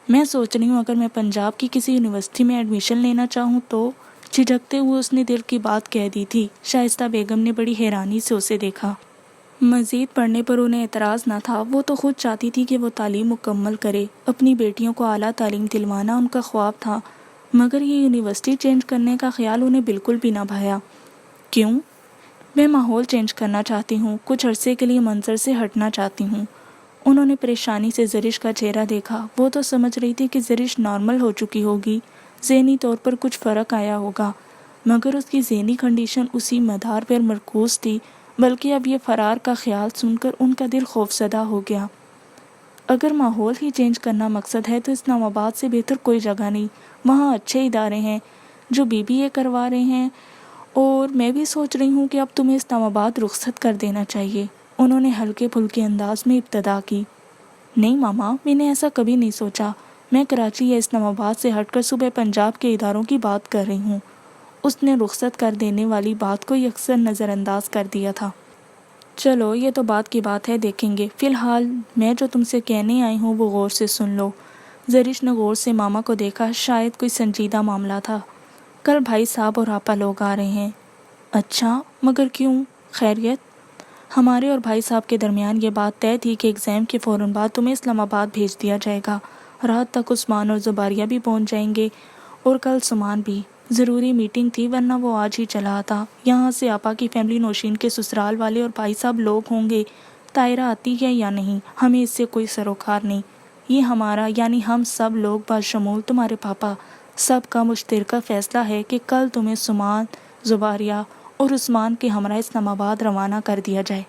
میں سوچ رہی ہوں اگر میں پنجاب کی کسی یونیورسٹی میں ایڈمیشن لینا چاہوں تو؟ جھجکتے ہوئے اس نے دل کی بات کہہ دی تھی۔ شائستہ بیگم نے بڑی حیرانی سے اسے دیکھا۔ مزید پڑھنے پر انہیں اعتراض نہ تھا، وہ تو خود چاہتی تھی کہ وہ تعلیم مکمل کرے، اپنی بیٹیوں کو اعلیٰ تعلیم دلوانا ان کا خواب تھا، مگر یہ یونیورسٹی چینج کرنے کا خیال انہیں بالکل بھی نہ بھایا۔ کیوں؟ میں ماحول چینج کرنا چاہتی ہوں، کچھ عرصے کے لیے منظر سے ہٹنا چاہتی ہوں۔ انہوں نے پریشانی سے زرش کا چہرہ دیکھا۔ وہ تو سمجھ رہی تھی کہ زرش نارمل ہو چکی ہوگی، ذہنی طور پر کچھ فرق آیا ہوگا، مگر اس کی ذہنی کنڈیشن اسی مدار پر مرکوز تھی، بلکہ اب یہ فرار کا خیال سن کر ان کا دل خوفزدہ ہو گیا۔ اگر ماحول ہی چینج کرنا مقصد ہے تو اسلام آباد سے بہتر کوئی جگہ نہیں، وہاں اچھے ادارے ہیں جو BBA کروا رہے ہیں، اور میں بھی سوچ رہی ہوں کہ اب تمہیں اسلام آباد رخصت کر دینا چاہیے۔ انہوں نے ہلکے پھلکے انداز میں ابتدا کی۔ نہیں ماما، میں نے ایسا کبھی نہیں سوچا، میں کراچی یا اسلام آباد سے ہٹ کر صوبہ پنجاب کے اداروں کی بات کر رہی ہوں۔ اس نے رخصت کر دینے والی بات کو یکسر نظر انداز کر دیا تھا۔ چلو، یہ تو بات کی بات ہے، دیکھیں گے، فی الحال میں جو تم سے کہنے آئی ہوں وہ غور سے سن لو۔ زرش نے غور سے ماما کو دیکھا، شاید کوئی سنجیدہ معاملہ تھا۔ کل بھائی صاحب اور آپا لوگ آ رہے ہیں۔ اچھا، مگر کیوں؟ خیریت؟ ہمارے اور بھائی صاحب کے درمیان یہ بات طے تھی کہ ایگزام کے فوراً بعد تمہیں اسلام آباد بھیج دیا جائے گا۔ رات تک عثمان اور زباریہ بھی پہنچ جائیں گے اور کل سمان بھی۔ ضروری میٹنگ تھی ورنہ وہ آج ہی چلا آتا۔ یہاں سے آپا کی فیملی، نوشین کے سسرال والے اور بھائی صاحب لوگ ہوں گے۔ طاہرہ آتی ہے یا نہیں ہمیں اس سے کوئی سروکار نہیں۔ یہ ہمارا یعنی ہم سب لوگ بشمول تمہارے پاپا سب کا مشترکہ فیصلہ ہے کہ کل تمہیں سمان، زباریہ اور عثمان کے ہمراہ اسلام آباد روانہ کر دیا جائے۔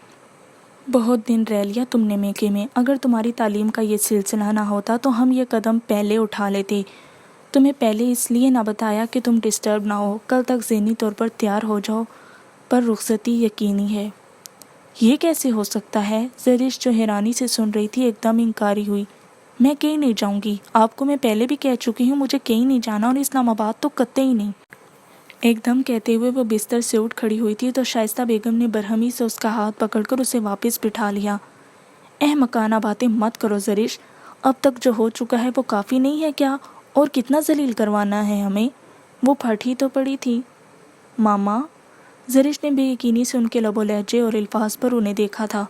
بہت دن رہ لیا تم نے میکے میں۔ اگر تمہاری تعلیم کا یہ سلسلہ نہ ہوتا تو ہم یہ قدم پہلے اٹھا لیتے۔ تمہیں پہلے اس لیے نہ بتایا کہ تم ڈسٹرب نہ ہو، کل تک ذہنی طور پر تیار ہو جاؤ، پر رخصتی یقینی ہے۔ یہ کیسے ہو سکتا ہے؟ زرش جو حیرانی سے سن رہی تھی ایک دم انکاری ہوئی۔ میں کہیں نہیں جاؤں گی، آپ کو میں پہلے بھی کہہ چکی ہوں مجھے کہیں نہیں جانا، اور اسلام آباد تو قطعی نہیں۔ ایک دم کہتے ہوئے وہ بستر سے اٹھ کھڑی ہوئی تھی تو شائستہ بیگم نے برہمی سے اس کا ہاتھ پکڑ کر اسے واپس بٹھا لیا۔ احمقانہ باتیں مت کرو زرش، اب تک جو ہو چکا ہے وہ کافی نہیں ہے کیا؟ اور کتنا ذلیل کروانا ہے ہمیں؟ وہ پھٹ ہی تو پڑی تھی۔ ماما، زرش نے بے یقینی سے ان کے لب و لہجے اور الفاظ پر انہیں دیکھا تھا۔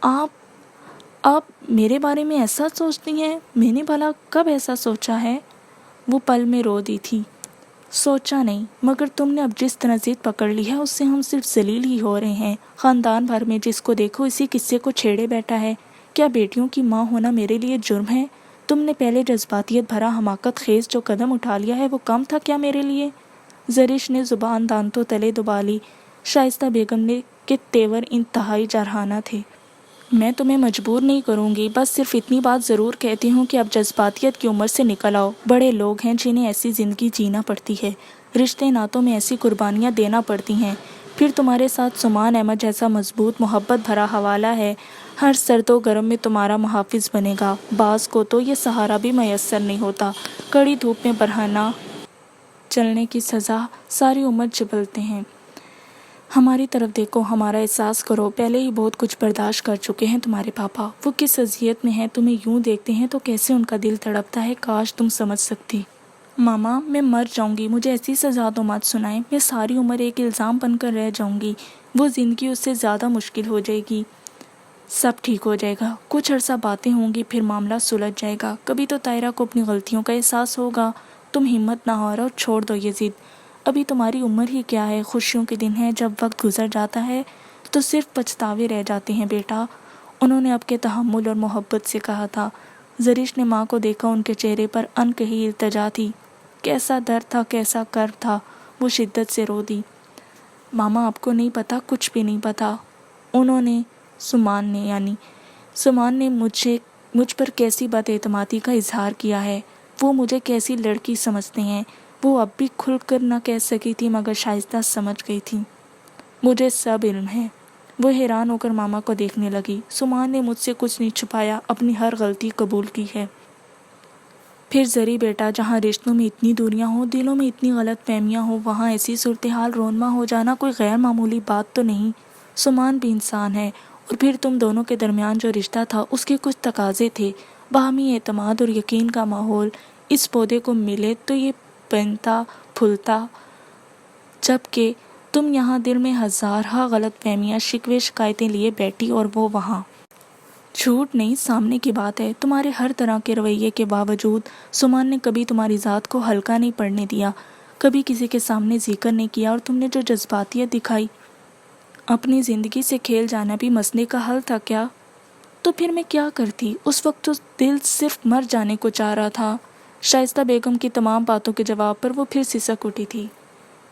آپ میرے بارے میں ایسا سوچتی ہیں؟ میں نے بھلا کب ایسا سوچا ہے؟ وہ پل میں رو دی تھی۔ سوچا نہیں، مگر تم نے اب جس طرح ضد پکڑ لی ہے اس سے ہم صرف ذلیل ہی ہو رہے ہیں۔ خاندان بھر میں جس کو دیکھو اسی قصے کو چھیڑے بیٹھا ہے۔ کیا بیٹیوں کی ماں ہونا میرے لیے جرم ہے؟ تم نے پہلے جذباتیت بھرا حماقت خیز جو قدم اٹھا لیا ہے وہ کم تھا کیا میرے لیے؟ زرش نے زبان دانتوں تلے دبا لی۔ شائستہ بیگم نے کے تیور انتہائی جارحانہ تھے۔ میں تمہیں مجبور نہیں کروں گی، بس صرف اتنی بات ضرور کہتی ہوں کہ اب جذباتیت کی عمر سے نکل آؤ۔ بڑے لوگ ہیں جنہیں ایسی زندگی جینا پڑتی ہے، رشتے ناتوں میں ایسی قربانیاں دینا پڑتی ہیں۔ پھر تمہارے ساتھ سمان احمد جیسا مضبوط محبت بھرا حوالہ ہے، ہر سرد و گرم میں تمہارا محافظ بنے گا۔ بعض کو تو یہ سہارا بھی میسر نہیں ہوتا، کڑی دھوپ میں برہنہ چلنے کی سزا ساری عمر جبلتے ہیں۔ ہماری طرف دیکھو، ہمارا احساس کرو، پہلے ہی بہت کچھ برداشت کر چکے ہیں تمہارے پاپا۔ وہ کس اذیت میں ہیں، تمہیں یوں دیکھتے ہیں تو کیسے ان کا دل تڑپتا ہے، کاش تم سمجھ سکتی۔ ماما، میں مر جاؤں گی، مجھے ایسی سزا تو مت سنائیں، میں ساری عمر ایک الزام بن کر رہ جاؤں گی، وہ زندگی اس سے زیادہ مشکل ہو جائے گی۔ سب ٹھیک ہو جائے گا، کچھ عرصہ باتیں ہوں گی، پھر معاملہ سلجھ جائے گا۔ کبھی تو طاہرہ کو اپنی غلطیوں کا احساس ہوگا۔ تم ہمت نہ ہارو، چھوڑ دو یہ ضد۔ ابھی تمہاری عمر ہی کیا ہے، خوشیوں کے دن ہیں، جب وقت گزر جاتا ہے تو صرف پچھتاوے رہ جاتے ہیں بیٹا، انہوں نے اب کے تحمل اور محبت سے کہا تھا۔ زرش نے ماں کو دیکھا، ان کے چہرے پر انکہی التجا تھی۔ کیسا درد تھا، کیسا کرب تھا، وہ شدت سے رو دی۔ ماما، آپ کو نہیں پتا، کچھ بھی نہیں پتا، انہوں نے سمان نے مجھ پر کیسی بد اعتمادی کا اظہار کیا ہے، وہ مجھے کیسی لڑکی سمجھتے ہیں۔ وہ اب بھی کھل کر نہ کہہ سکی تھی مگر شائستہ سمجھ گئی تھی۔ مجھے سب علم ہے۔ وہ حیران ہو کر ماما کو دیکھنے لگی۔ سمان نے مجھ سے کچھ نہیں چھپایا، اپنی ہر غلطی قبول کی ہے۔ پھر زری بیٹا، جہاں رشتوں میں اتنی دوریاں ہوں، دلوں میں اتنی غلط فہمیاں ہوں، وہاں ایسی صورتحال رونما ہو جانا کوئی غیر معمولی بات تو نہیں۔ سمان بھی انسان ہے، اور پھر تم دونوں کے درمیان جو رشتہ تھا اس کے کچھ تقاضے تھے، باہمی اعتماد اور یقین کا ماحول۔ اس پودے کو ملے تو یہ پنتا پھولتا، جبکہ تم یہاں دل میں ہزارہا غلط فہمیاں، شکوے، شکایتیں لیے بیٹھی اور وہ وہاں۔ جھوٹ نہیں، سامنے کی بات ہے، تمہارے ہر طرح کے رویے کے باوجود سمان نے کبھی تمہاری ذات کو ہلکا نہیں پڑنے دیا، کبھی کسی کے سامنے ذکر نہیں کیا، اور تم نے جو جذباتیت دکھائی، اپنی زندگی سے کھیل جانا بھی مسئلے کا حل تھا کیا؟ تو پھر میں کیا کرتی؟ اس وقت تو دل صرف مر جانے کو چاہ رہا تھا۔ شائستہ بیگم کی تمام باتوں کے جواب پر وہ پھر سسک اٹھی تھی۔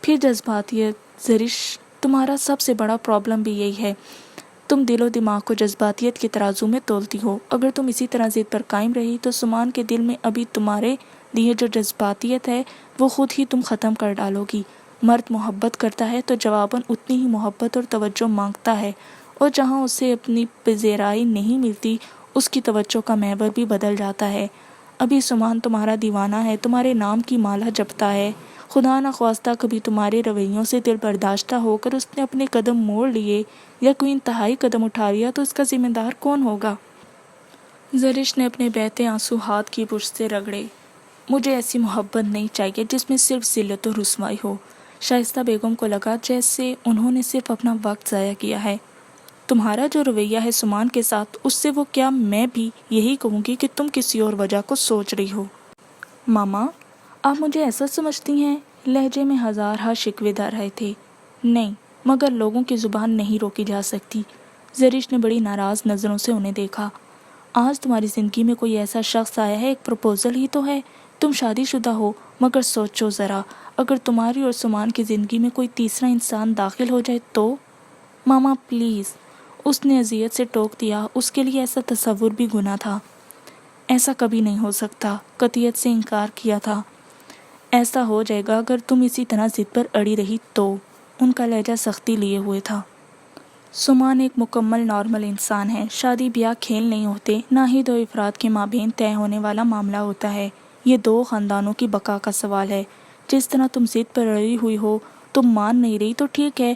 پھر جذباتیت، زرش، تمہارا سب سے بڑا پرابلم بھی یہی ہے، تم دل و دماغ کو جذباتیت کے ترازو میں تولتی ہو۔ اگر تم اسی طرح ضد پر قائم رہی تو سمان کے دل میں ابھی تمہارے لیے جو جذباتیت ہے وہ خود ہی تم ختم کر ڈالو گی۔ مرد محبت کرتا ہے تو جواباً اتنی ہی محبت اور توجہ مانگتا ہے، اور جہاں اسے اپنی پذیرائی نہیں ملتی اس کی توجہ کا محور بھی بدل جاتا ہے۔ ابھی سمان تمہارا دیوانہ ہے، تمہارے نام کی مالا جپتا ہے۔ خدا نخواستہ کبھی تمہارے رویوں سے دل برداشتہ ہو کر اس نے اپنے قدم موڑ لیے یا کوئی انتہائی قدم اٹھا لیا تو اس کا ذمہ دار کون ہوگا؟ زرش نے اپنے بہتے آنسو ہاتھ کی پشت سے رگڑے۔ مجھے ایسی محبت نہیں چاہیے جس میں صرف ذلت و رسوائی ہو۔ شائستہ بیگم کو لگا جیسے انہوں نے صرف اپنا وقت ضائع کیا ہے۔ تمہارا جو رویہ ہے سمان کے ساتھ، اس سے وہ کیا میں بھی یہی کہوں گی کہ تم کسی اور وجہ کو سوچ رہی ہو۔ ماما، آپ مجھے ایسا سمجھتی ہیں؟ لہجے میں ہزارہا شکوے در رہے تھے۔ نہیں، مگر لوگوں کی زبان نہیں روکی جا سکتی۔ زرش نے بڑی ناراض نظروں سے انہیں دیکھا۔ آج تمہاری زندگی میں کوئی ایسا شخص آیا ہے، ایک پروپوزل ہی تو ہے۔ تم شادی شدہ ہو، مگر سوچو ذرا، اگر تمہاری اور سمان کی زندگی میں کوئی تیسرا انسان داخل ہو جائے تو؟ ماما پلیز، اس نے اذیت سے ٹوک دیا۔ اس کے لیے ایسا تصور بھی گناہ تھا۔ ایسا کبھی نہیں ہو سکتا، قطعیت سے انکار کیا تھا۔ ایسا ہو جائے گا اگر تم اسی طرح ضد پر اڑی رہی تو۔ ان کا لہجہ سختی لیے ہوئے تھا۔ سمان ایک مکمل نارمل انسان ہے۔ شادی بیاہ کھیل نہیں ہوتے، نہ ہی دو افراد کے مابین طے ہونے والا معاملہ ہوتا ہے۔ یہ دو خاندانوں کی بقا کا سوال ہے۔ جس طرح تم ضد پر اڑی ہوئی ہو، تم مان نہیں رہی تو ٹھیک ہے،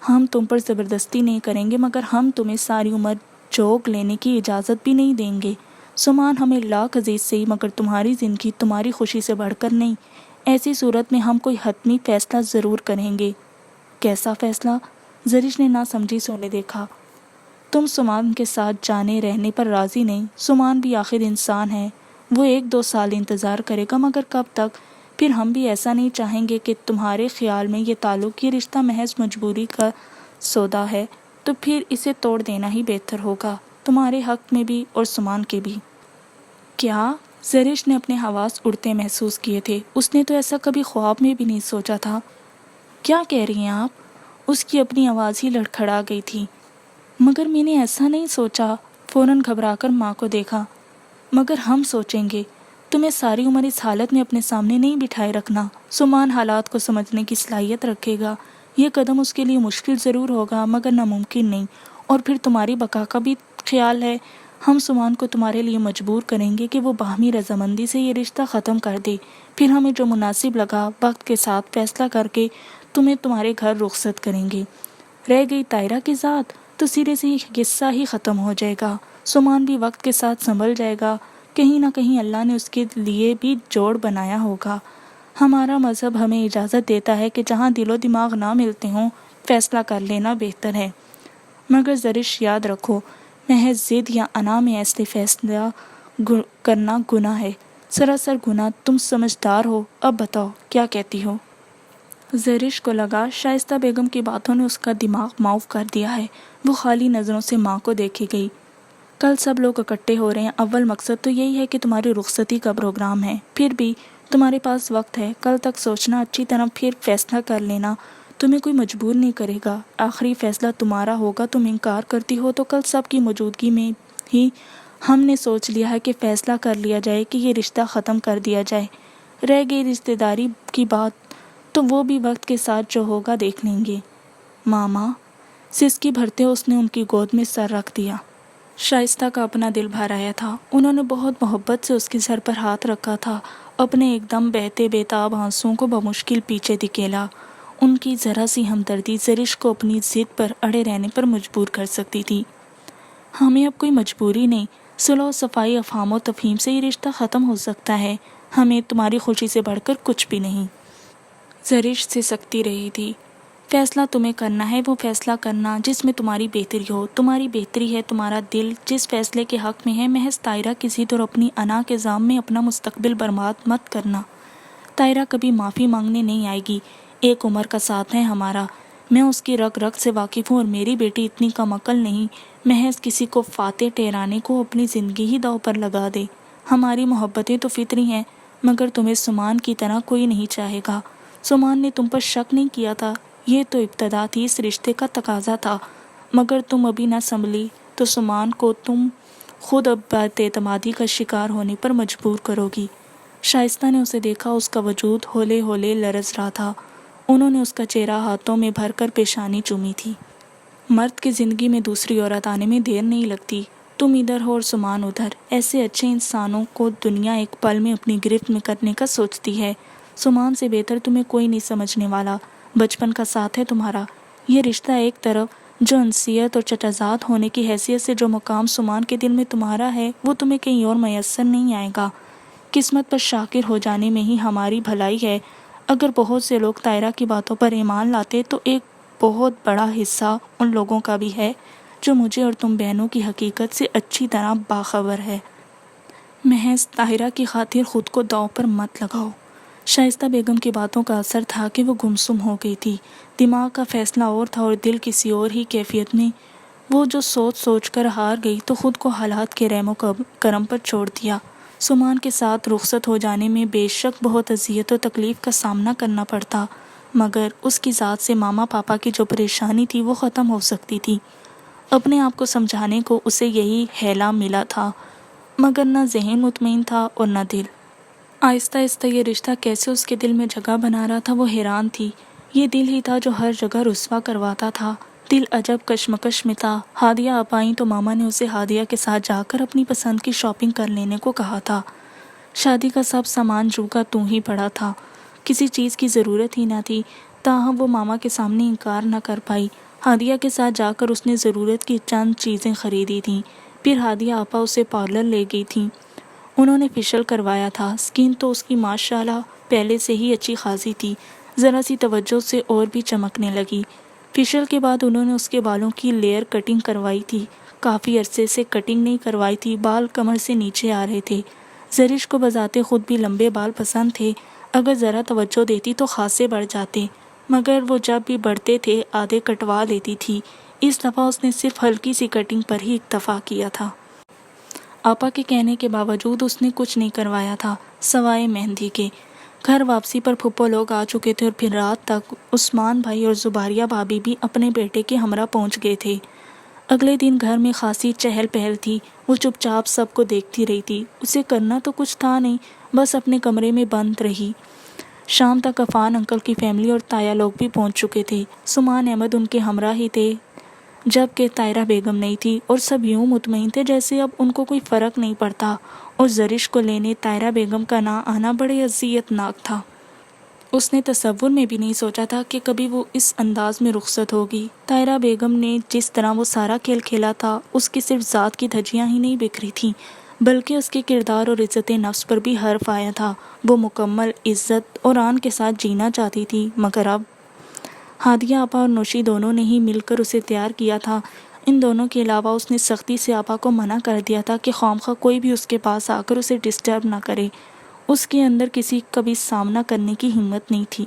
ہم تم پر زبردستی نہیں کریں گے، مگر ہم تمہیں ساری عمر جوگ لینے کی اجازت بھی نہیں دیں گے۔ سمان، ہمیں لاکھ عزیز سے ہی، مگر تمہاری زندگی تمہاری خوشی سے بڑھ کر نہیں۔ ایسی صورت میں ہم کوئی حتمی فیصلہ ضرور کریں گے۔ کیسا فیصلہ؟ زرش نے نہ سمجھی سے انہیں دیکھا۔ تم سمان کے ساتھ جانے رہنے پر راضی نہیں؟ سمان بھی آخر انسان ہے، وہ 1-2 سال انتظار کرے گا، مگر کب تک؟ پھر ہم بھی ایسا نہیں چاہیں گے کہ تمہارے خیال میں یہ تعلق، یہ رشتہ محض مجبوری کا سودا ہے، تو پھر اسے توڑ دینا ہی بہتر ہوگا، تمہارے حق میں بھی اور سمان کے بھی۔ کیا؟ زرش نے اپنے حواس اڑتے محسوس کیے تھے۔ اس نے تو ایسا کبھی خواب میں بھی نہیں سوچا تھا۔ کیا کہہ رہی ہیں آپ؟ اس کی اپنی آواز ہی لڑکھڑا گئی تھی۔ مگر میں نے ایسا نہیں سوچا۔ فوراً گھبرا کر ماں کو دیکھا۔ مگر ہم سوچیں گے۔ تمہیں ساری عمر اس حالت میں اپنے سامنے نہیں بٹھائے رکھنا۔ سمان حالات کو سمجھنے کی صلاحیت رکھے گا۔ یہ قدم اس کے لیے مشکل ضرور ہوگا، مگر ناممکن نہیں۔ اور پھر تمہاری بقا کا بھی خیال ہے۔ ہم سمان کو تمہارے لیے مجبور کریں گے کہ وہ باہمی رضامندی سے یہ رشتہ ختم کر دے۔ پھر ہمیں جو مناسب لگا وقت کے ساتھ فیصلہ کر کے تمہیں تمہارے گھر رخصت کریں گے۔ رہ گئی طاہرہ کی ذات، تو سرے سے یہ قصہ ہی ختم ہو جائے گا۔ سمان بھی وقت کے ساتھ سنبھل جائے گا۔ کہیں نہ کہیں اللہ نے اس کے لیے بھی جوڑ بنایا ہوگا۔ ہمارا مذہب ہمیں اجازت دیتا ہے کہ جہاں دل و دماغ نہ ملتے ہوں، فیصلہ کر لینا بہتر ہے۔ مگر زرش، یاد رکھو، محض ضد یا انا میں ایسے فیصلہ کرنا گناہ ہے، سراسر گناہ۔ تم سمجھدار ہو، اب بتاؤ کیا کہتی ہو؟ زرش کو لگا شائستہ بیگم کی باتوں نے اس کا دماغ معاف کر دیا ہے۔ وہ خالی نظروں سے ماں کو دیکھے گئی۔ کل سب لوگ اکٹھے ہو رہے ہیں، اول مقصد تو یہی ہے کہ تمہاری رخصتی کا پروگرام ہے۔ پھر بھی تمہارے پاس وقت ہے، کل تک سوچنا اچھی طرح، پھر فیصلہ کر لینا۔ تمہیں کوئی مجبور نہیں کرے گا، آخری فیصلہ تمہارا ہوگا۔ تم انکار کرتی ہو تو کل سب کی موجودگی میں ہی ہم نے سوچ لیا ہے کہ فیصلہ کر لیا جائے کہ یہ رشتہ ختم کر دیا جائے۔ رہ گئی رشتہ داری کی بات، تو وہ بھی وقت کے ساتھ جو ہوگا دیکھ لیں گے۔ ماما، سسکی بھرتے اس نے ان کی گود میں سر رکھ دیا۔ شائستہ کا اپنا دل بھر آیا تھا۔ انہوں نے بہت محبت سے اس کے سر پر ہاتھ رکھا تھا، اپنے ایک دم بہتے بےتاب آنسوؤں کو بمشکل پیچھے دھکیلا۔ ان کی ذرا سی ہمدردی زرش کو اپنی ضد پر اڑے رہنے پر مجبور کر سکتی تھی۔ ہمیں اب کوئی مجبوری نہیں، صلح و صفائی، افہام و تفہیم سے یہ رشتہ ختم ہو سکتا ہے۔ ہمیں تمہاری خوشی سے بڑھ کر کچھ بھی نہیں۔ زرش سے سکتی رہی تھی۔ فیصلہ تمہیں کرنا ہے، وہ فیصلہ کرنا جس میں تمہاری بہتری ہو۔ تمہاری بہتری ہے، تمہارا دل جس فیصلے کے حق میں ہے۔ محض طاہرہ کی ضد اور اپنی انا کے ذام میں اپنا مستقبل برباد مت کرنا۔ طاہرہ کبھی معافی مانگنے نہیں آئے گی۔ ایک عمر کا ساتھ ہے ہمارا۔ میں اس کی رگ رگ سے واقف ہوں، اور میری بیٹی اتنی کم عقل نہیں محض کسی کو فاتح ٹھہرانے کو اپنی زندگی ہی داؤ پر لگا دے۔ ہماری محبتیں تو فطری ہیں، مگر تمہیں سمان کی طرح کوئی نہیں چاہے گا۔ سمان نے تم پر شک نہیں کیا تھا، یہ تو ابتدا تھی، اس رشتے کا تقاضا تھا، مگر تم ابھی نہ سنبھلی تو سمان کو تم خود اب بد اعتمادی کا شکار ہونے پر مجبور کرو گی۔ شائستہ نے اسے دیکھا، اس کا وجود ہولے ہولے لرز رہا تھا۔ انہوں نے اس کا چہرہ ہاتھوں میں بھر کر پیشانی چومی تھی۔ مرد کی زندگی میں دوسری عورت آنے میں دیر نہیں لگتی۔ تم ادھر ہو اور سمان ادھر، ایسے اچھے انسانوں کو دنیا ایک پل میں اپنی گرفت میں کرنے کا سوچتی ہے۔ سمان سے بہتر تمہیں کوئی نہیں سمجھنے والا۔ بچپن کا ساتھ ہے تمہارا۔ یہ رشتہ ایک طرف جو انسیت اور چچازاد ہونے کی حیثیت سے جو مقام سمان کے دل میں تمہارا ہے وہ تمہیں کہیں اور میسر نہیں آئے گا۔ قسمت پر شاکر ہو جانے میں ہی ہماری بھلائی ہے۔ اگر بہت سے لوگ طاہرہ کی باتوں پر ایمان لاتے تو ایک بہت بڑا حصہ ان لوگوں کا بھی ہے جو مجھے اور تم بہنوں کی حقیقت سے اچھی طرح باخبر ہے۔ محض طاہرہ کی خاطر خود کو داؤ پر مت لگاؤ۔ شائستہ بیگم کی باتوں کا اثر تھا کہ وہ گمسم ہو گئی تھی۔ دماغ کا فیصلہ اور تھا اور دل کسی اور ہی کیفیت میں۔ وہ جو سوچ کر ہار گئی تو خود کو حالات کے رحم و کرم پر چھوڑ دیا۔ سمان کے ساتھ رخصت ہو جانے میں بے شک بہت اذیت و تکلیف کا سامنا کرنا پڑتا، مگر اس کی ذات سے ماما پاپا کی جو پریشانی تھی وہ ختم ہو سکتی تھی۔ اپنے آپ کو سمجھانے کو اسے یہی حیلہ ملا تھا، مگر نہ ذہن مطمئن تھا اور نہ دل۔ آہستہ آہستہ یہ رشتہ کیسے اس کے دل میں جگہ بنا رہا تھا وہ حیران تھی۔ یہ دل ہی تھا جو ہر جگہ رسوا کرواتا تھا۔ دل عجب کشمکش میں تھا۔ ہادیہ آپ آئیں تو ماما نے اسے ہادیہ کے ساتھ جا کر اپنی پسند کی شاپنگ کر لینے کو کہا تھا۔ شادی کا سب سامان جو کا توں ہی پڑا تھا، کسی چیز کی ضرورت ہی نہ تھی، تاہم وہ ماما کے سامنے انکار نہ کر پائی۔ ہادیہ کے ساتھ جا کر اس نے ضرورت کی چند چیزیں خریدی تھیں۔ پھر ہادیہ آپا اسے پارلر لے گئی تھیں۔ انہوں نے فیشل کروایا تھا۔ سکن تو اس کی ماشاءاللہ پہلے سے ہی اچھی خاصی تھی، ذرا سی توجہ سے اور بھی چمکنے لگی۔ فیشل کے بعد انہوں نے اس کے بالوں کی لیئر کٹنگ کروائی تھی۔ کافی عرصے سے کٹنگ نہیں کروائی تھی، بال کمر سے نیچے آ رہے تھے۔ زرش کو بذات خود بھی لمبے بال پسند تھے، اگر ذرا توجہ دیتی تو خاصے بڑھ جاتے، مگر وہ جب بھی بڑھتے تھے آدھے کٹوا لیتی تھی۔ اس دفعہ اس نے صرف ہلکی سی کٹنگ پر ہی اکتفا کیا تھا۔ آپا کے کہنے کے باوجود اس نے کچھ نہیں کروایا تھا سوائے مہندی کے۔ گھر واپسی پر پھپھو لوگ آ چکے تھے اور پھر رات تک عثمان بھائی اور زباریہ بھابی بھی اپنے بیٹے کے ہمراہ پہنچ گئے تھے۔ اگلے دن گھر میں خاصی چہل پہل تھی۔ وہ چپ چاپ سب کو دیکھتی رہی تھی، اسے کرنا تو کچھ تھا نہیں، بس اپنے کمرے میں بند رہی۔ شام تک عفان انکل کی فیملی اور تایا لوگ بھی پہنچ چکے تھے۔ سمان احمد ان کے ہمراہ ہی تھے، جبکہ طاہرہ بیگم نہیں تھی، اور سب یوں مطمئن تھے جیسے اب ان کو کوئی فرق نہیں پڑتا، اور زرش کو لینے طاہرہ بیگم کا نہ آنا بڑے اذیت ناک تھا۔ اس نے تصور میں بھی نہیں سوچا تھا کہ کبھی وہ اس انداز میں رخصت ہوگی۔ طاہرہ بیگم نے جس طرح وہ سارا کھیل کھیلا تھا، اس کی صرف ذات کی دھجیاں ہی نہیں بکھری تھیں، بلکہ اس کے کردار اور عزت نفس پر بھی حرف آیا تھا۔ وہ مکمل عزت اور آن کے ساتھ جینا چاہتی تھی، مگر اب ہادیہ آپا اور نوشی دونوں نے ہی مل کر اسے تیار کیا تھا۔ ان دونوں کے علاوہ اس نے سختی سے آپا کو منع کر دیا تھا کہ خوامخواہ کوئی بھی اس کے پاس آ کر اسے ڈسٹرب نہ کرے۔ اس کے اندر کسی کا بھی سامنا کرنے کی ہمت نہیں تھی۔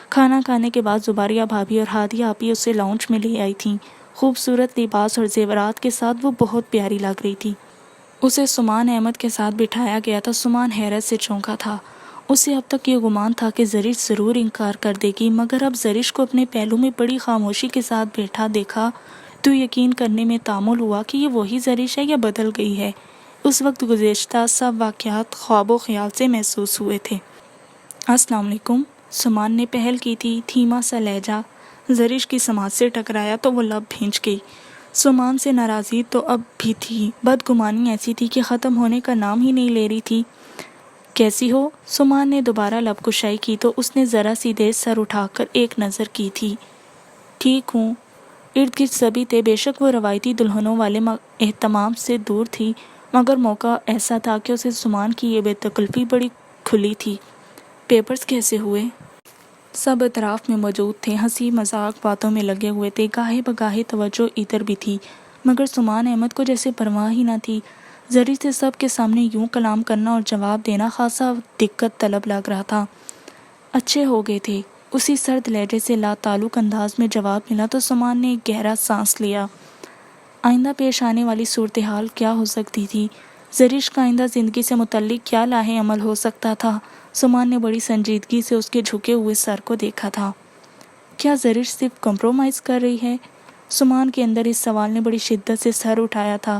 کھانا کھانے کے بعد زباریہ بھابی اور ہادیہ آپی اسے لاؤنج میں لے آئی تھیں۔ خوبصورت لباس اور زیورات کے ساتھ وہ بہت پیاری لگ رہی تھی۔ اسے سمان احمد کے ساتھ بٹھایا گیا تھا۔ سمان حیرت سے چونکا تھا۔ اسے اب تک یہ گمان تھا کہ زرش ضرور انکار کر دے گی، مگر اب زرش کو اپنے پہلو میں بڑی خاموشی کے ساتھ بیٹھا دیکھا تو یقین کرنے میں تعمل ہوا کہ یہ وہی زرش ہے یا بدل گئی ہے۔ اس وقت گزشتہ سب واقعات خواب و خیال سے محسوس ہوئے تھے۔ السلام علیکم، سمان نے پہل کی تھی۔ دھیما سا لہجہ زرش کی سماعت سے ٹکرایا تو وہ لب بھینچ گئی۔ سمان سے ناراضی تو اب بھی تھی، بدگمانی ایسی تھی کہ ختم ہونے کا نام ہی نہیں لے رہی تھی۔ کیسی ہو؟ سمان نے دوبارہ لب کشائی کی تو اس نے ذرا سی دیر سر اٹھا کر ایک نظر کی تھی۔ ٹھیک ہوں۔ ارد گرد سبھی تھے، بے شک وہ روایتی دلہنوں والے اہتمام سے دور تھی، مگر موقع ایسا تھا کہ اسے سمان کی یہ بے تکلفی بڑی کھلی تھی۔ پیپرز کیسے ہوئے؟ سب اطراف میں موجود تھے، ہنسی مذاق باتوں میں لگے ہوئے تھے، گاہے بگاہے توجہ ادھر بھی تھی، مگر سمان احمد کو جیسے پرواہ ہی نہ تھی۔ زرش سے سب کے سامنے یوں کلام کرنا اور جواب دینا خاصا دقت طلب لگ رہا تھا۔ اچھے ہو گئے تھے، اسی سرد لہجے سے لا تعلق انداز میں جواب ملا تو سمان نے ایک گہرا سانس لیا۔ آئندہ پیش آنے والی صورتحال کیا ہو سکتی تھی؟ زرش کا آئندہ زندگی سے متعلق کیا لاہ عمل ہو سکتا تھا؟ سمان نے بڑی سنجیدگی سے اس کے جھکے ہوئے سر کو دیکھا تھا۔ کیا زرش صرف کمپرومائز کر رہی ہے؟ سمان کے اندر اس سوال نے بڑی شدت سے سر اٹھایا تھا۔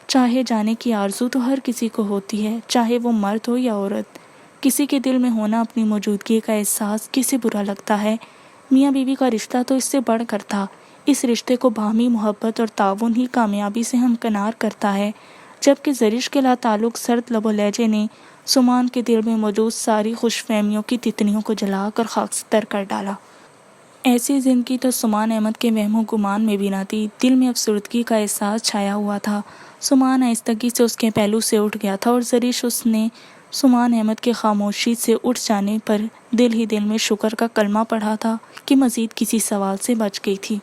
چاہے جانے کی آرزو تو ہر کسی کو ہوتی ہے، چاہے وہ مرد ہو یا عورت۔ کسی کے دل میں ہونا اپنی موجودگی کا احساس کسے برا لگتا ہے؟ میاں بیوی کا رشتہ تو اس سے بڑھ کر تھا۔ اس رشتے کو باہمی محبت اور تعاون ہی کامیابی سے ہمکنار کرتا ہے، جبکہ زرش کے لا تعلق سرد لب و لہجے نے سمان کے دل میں موجود ساری خوش فہمیوں کی تتنیوں کو جلا کر خاکستر کر ڈالا۔ ایسی زندگی تو سمان احمد کے وہم و گمان میں بھی نہ تھی۔ دل میں افسردگی کا احساس چھایا ہوا تھا۔ سمان آہستگی سے اس کے پہلو سے اٹھ گیا تھا اور زریش اس نے سمان احمد کے خاموشی سے اٹھ جانے پر دل ہی دل میں شکر کا کلمہ پڑھا تھا کہ مزید کسی سوال سے بچ گئی تھی۔